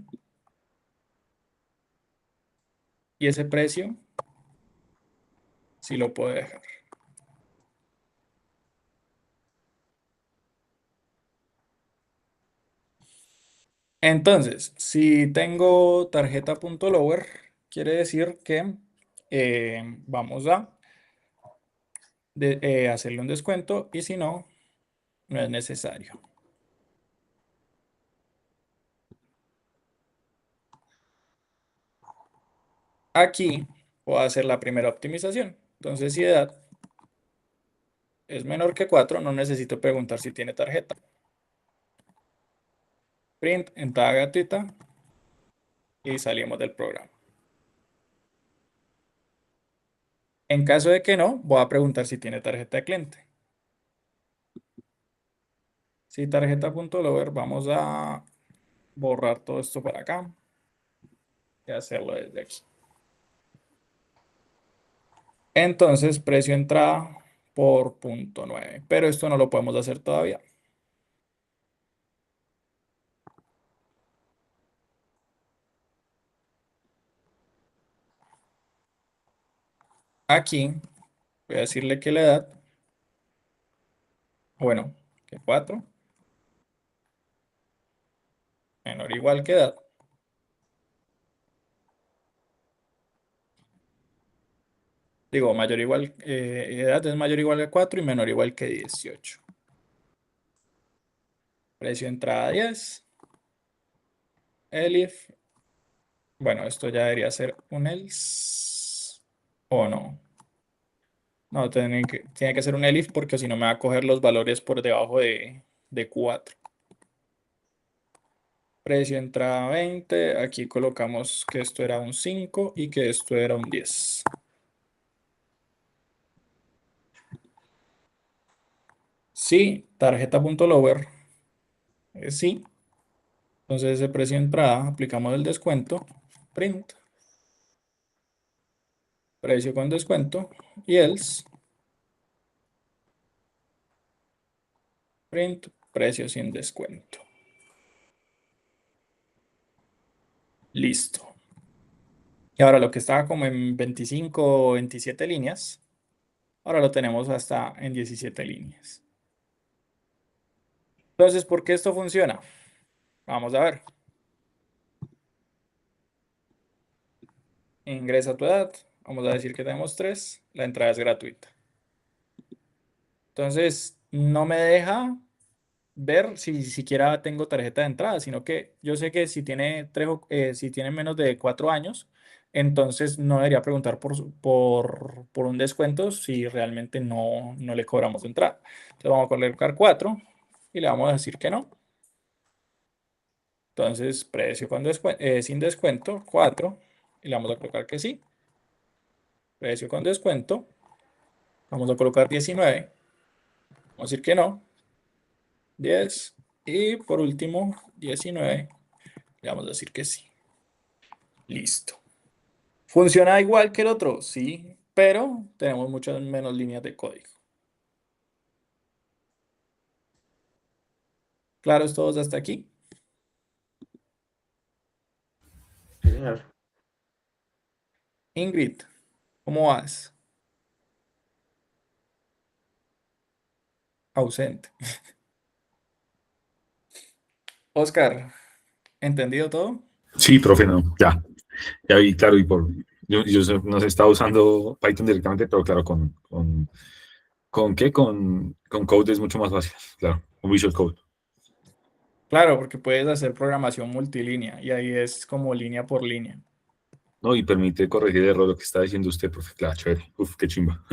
Y ese precio, sí lo puedo dejar. Entonces, si tengo tarjeta.lower, quiere decir que vamos a hacerle un descuento y si no, no es necesario. Aquí voy a hacer la primera optimización. Entonces, si edad es menor que 4, no necesito preguntar si tiene tarjeta. Print, entrada gratuita y salimos del programa. En caso de que no, voy a preguntar si tiene tarjeta de cliente. Si tarjeta.lower, vamos a borrar todo esto para acá y hacerlo desde aquí. Entonces, precio entrada por punto 9, pero esto no lo podemos hacer todavía. Aquí voy a decirle que la edad, bueno, que 4 menor o igual que edad. Digo, mayor o igual, edad es mayor o igual que 4 y menor o igual que 18. Precio entrada 10. Elif. Bueno, esto ya debería ser un else. ¿O no? No, tiene que ser un elif porque si no me va a coger los valores por debajo de 4. Precio entrada 20. Aquí colocamos que esto era un 5 y que esto era un 10. Sí, tarjeta.lower es sí. Entonces ese precio entrada, aplicamos el descuento. Print. Precio con descuento. Y else. Print. Precio sin descuento. Listo. Y ahora lo que estaba como en 25 o 27 líneas, Ahora lo tenemos hasta en 17 líneas. Entonces, ¿por qué esto funciona? Vamos a ver. Ingresa tu edad. Vamos a decir que tenemos 3. La entrada es gratuita. Entonces, no me deja ver si siquiera tengo tarjeta de entrada, sino que yo sé que si tiene, si tiene menos de 4 años, entonces no debería preguntar por un descuento si realmente no le cobramos entrada. Entonces vamos a colocar 4 y le vamos a decir que no. Entonces, precio sin descuento, 4, y le vamos a colocar que sí. Precio con descuento, vamos a colocar 19, vamos a decir que no, 10, y por último, 19, le vamos a decir que sí. Listo. ¿Funciona igual que el otro? Sí, pero tenemos muchas menos líneas de código. ¿Claros todos hasta aquí? Sí, señor. Ingrid, ¿cómo vas? Ausente. Oscar, ¿entendido todo? Sí, profe, no, ya vi, claro, yo no sé, estaba usando Python directamente, pero claro, ¿con qué? Con Code es mucho más fácil, claro, con Visual Code. Claro, porque puedes hacer programación multilínea y ahí es como línea por línea. ¿No? Y permite corregir el error lo que está diciendo usted, profe, claro, chévere, uf, qué chimba.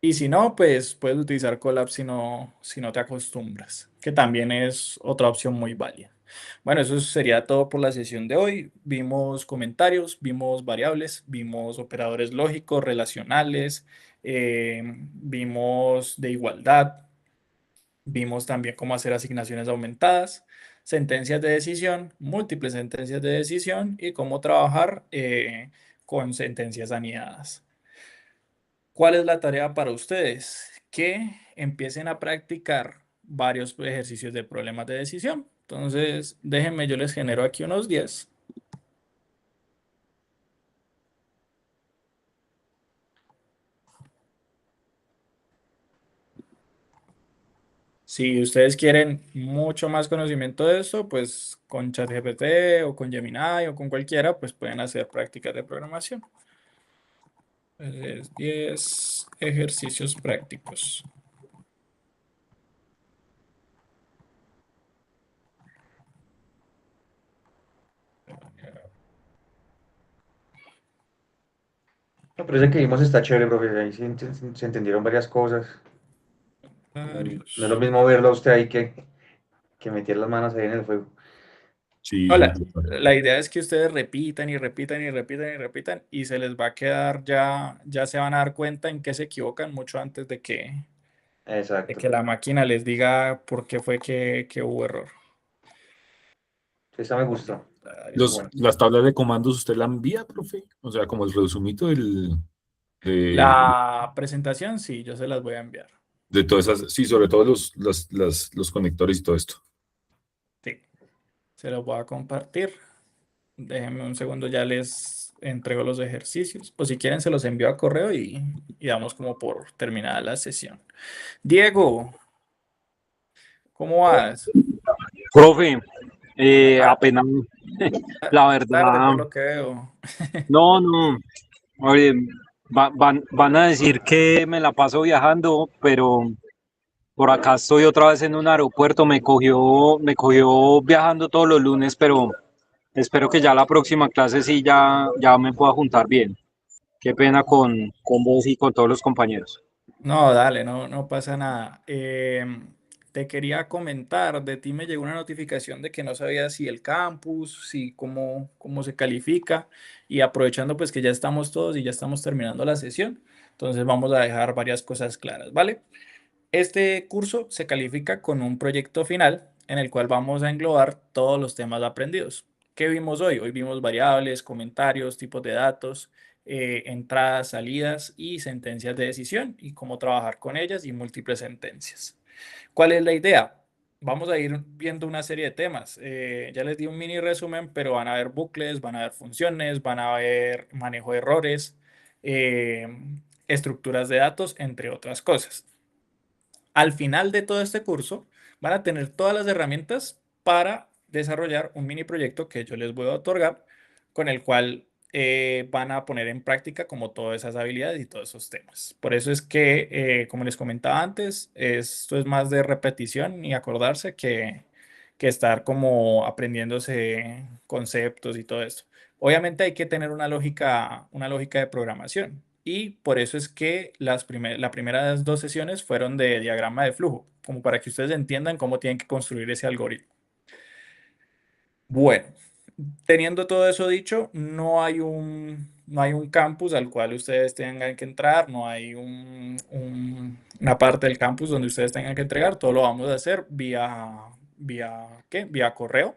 Y si no, pues puedes utilizar Colab si no te acostumbras, que también es otra opción muy válida. Bueno, eso sería todo por la sesión de hoy. Vimos comentarios, vimos variables, vimos operadores lógicos, relacionales, vimos de igualdad, vimos también cómo hacer asignaciones aumentadas, sentencias de decisión, múltiples sentencias de decisión y cómo trabajar con sentencias anidadas. ¿Cuál es la tarea para ustedes? Que empiecen a practicar varios ejercicios de problemas de decisión. Entonces, déjenme, yo les genero aquí unos 10. Si ustedes quieren mucho más conocimiento de esto, pues con ChatGPT o con Gemini o con cualquiera, pues pueden hacer prácticas de programación. Entonces, 10 ejercicios prácticos. No, pero ese que vimos está chévere, profe. Ahí se entendieron varias cosas. No es lo Varios. mismo verlo a usted ahí que meter las manos ahí en el fuego. Sí, sí, Hola, total. la idea es que ustedes repitan y repitan y repitan y repitan y se les va a quedar ya se van a dar cuenta en qué se equivocan mucho antes de que Exacto. la máquina les diga por qué fue que hubo error. Esa me gustó. Eso es bueno. Las tablas de comandos, ¿usted la envía, profe? O sea, como el resumito de, La presentación, sí, yo se las voy a enviar. de todas esas, sí, sobre todo los conectores y todo esto. Sí, se los voy a compartir. Déjenme un segundo, ya les entrego los ejercicios. O si quieren, se los envío a correo y damos como por terminada la sesión. Diego, ¿cómo vas? Profe, Ah, apenas, la tarde verdad, por lo que veo. no, oye, van a decir que me la paso viajando, pero por acá estoy otra vez en un aeropuerto, me cogió viajando todos los lunes, pero espero que ya la próxima clase sí ya me pueda juntar bien. Qué pena con vos y con todos los compañeros. No, dale, no pasa nada. Te quería comentar, de ti me llegó una notificación de que no sabía si el campus, si cómo se califica, y aprovechando pues que ya estamos todos y ya estamos terminando la sesión, entonces vamos a dejar varias cosas claras, ¿vale? Este curso se califica con un proyecto final en el cual vamos a englobar todos los temas aprendidos. ¿Qué vimos hoy? Hoy vimos variables, comentarios, tipos de datos, entradas, salidas y sentencias de decisión y cómo trabajar con ellas y múltiples sentencias. ¿Cuál es la idea? Vamos a ir viendo una serie de temas. Ya les di un mini resumen, pero van a haber bucles, van a haber funciones, van a haber manejo de errores. eh, estructuras de datos, entre otras cosas. Al final de todo este curso van a tener todas las herramientas para desarrollar un mini proyecto que yo les voy a otorgar, con el cual van a poner en práctica como todas esas habilidades y todos esos temas. Por eso es que, como les comentaba antes, esto es más de repetición y acordarse que estar como aprendiéndose conceptos y todo esto. Obviamente hay que tener una lógica de programación. Y por eso es que las primeras 2 sesiones fueron de diagrama de flujo, como para que ustedes entiendan cómo tienen que construir ese algoritmo. Bueno, teniendo todo eso dicho, no hay un campus al cual ustedes tengan que entrar, no hay una parte del campus donde ustedes tengan que entregar, todo lo vamos a hacer vía correo.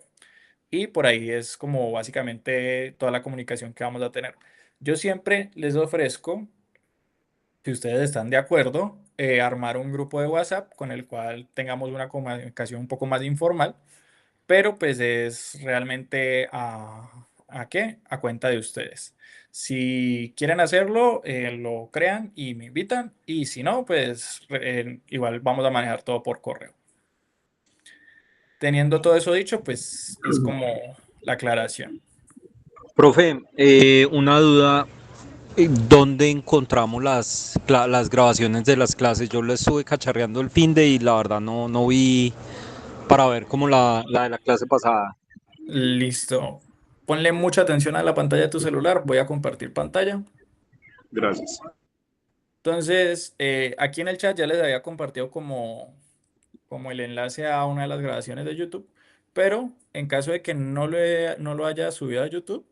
Y por ahí es como básicamente toda la comunicación que vamos a tener. Yo siempre les ofrezco, si ustedes están de acuerdo, armar un grupo de WhatsApp con el cual tengamos una comunicación un poco más informal, pero pues es realmente ¿a qué? A cuenta de ustedes. Si quieren hacerlo, lo crean y me invitan, y si no, pues igual vamos a manejar todo por correo. Teniendo todo eso dicho, pues es como la aclaración. Profe, una duda, ¿dónde encontramos las grabaciones de las clases? Yo le estuve cacharreando el finde y la verdad no vi para ver como la de la clase pasada. Listo. Ponle mucha atención a la pantalla de tu celular. Voy a compartir pantalla. Gracias. Entonces, aquí en el chat ya les había compartido como el enlace a una de las grabaciones de YouTube, pero en caso de que no lo haya subido a YouTube,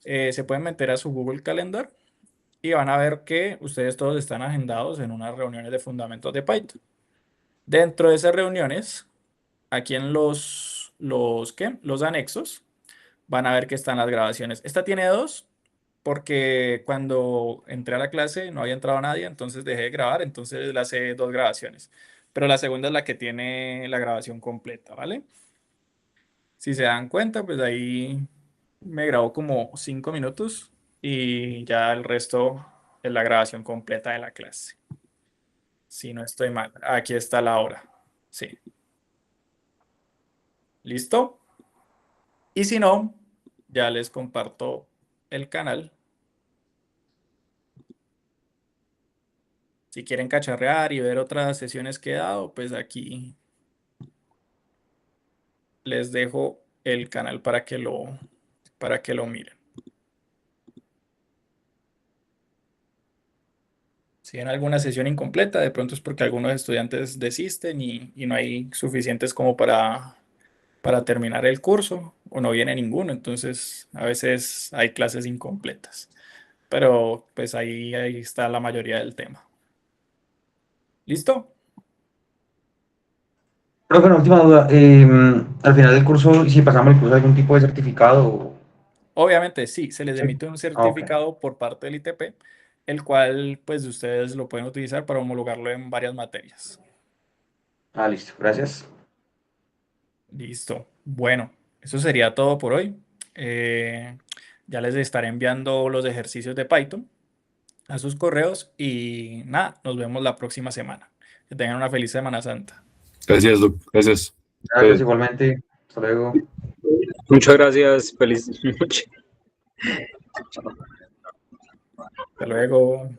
se pueden meter a su Google Calendar y van a ver que ustedes todos están agendados en unas reuniones de fundamentos de Python. Dentro de esas reuniones, aquí en los anexos, van a ver que están las grabaciones. Esta tiene 2 porque cuando entré a la clase no había entrado nadie, entonces dejé de grabar, entonces le hace 2 grabaciones. Pero la segunda es la que tiene la grabación completa, ¿vale? Si se dan cuenta, pues ahí me grabó como 5 minutos y ya el resto es la grabación completa de la clase. Si no estoy mal, aquí está la hora. Sí. ¿Listo? Y si no, ya les comparto el canal. Si quieren cacharrear y ver otras sesiones que he dado, pues aquí les dejo el canal para que lo miren. Si ven alguna sesión incompleta, de pronto es porque algunos estudiantes desisten y no hay suficientes como para terminar el curso, o no viene ninguno, entonces a veces hay clases incompletas. Pero pues ahí está la mayoría del tema. ¿Listo? Profe, una última duda. Al final del curso, si pasamos el curso, ¿algún tipo de certificado? Obviamente sí, se les Sí. emite un Ah, ok. certificado por parte del ITP, el cual pues ustedes lo pueden utilizar para homologarlo en varias materias. Ah, listo. Gracias. Listo. Bueno, eso sería todo por hoy. Eh, ya les estaré enviando los ejercicios de Python a sus correos y nada, nos vemos la próxima semana. Que tengan una feliz Semana Santa. Gracias, Doc. Gracias. Gracias igualmente. Hasta luego. Muchas gracias, feliz noche. Hasta luego.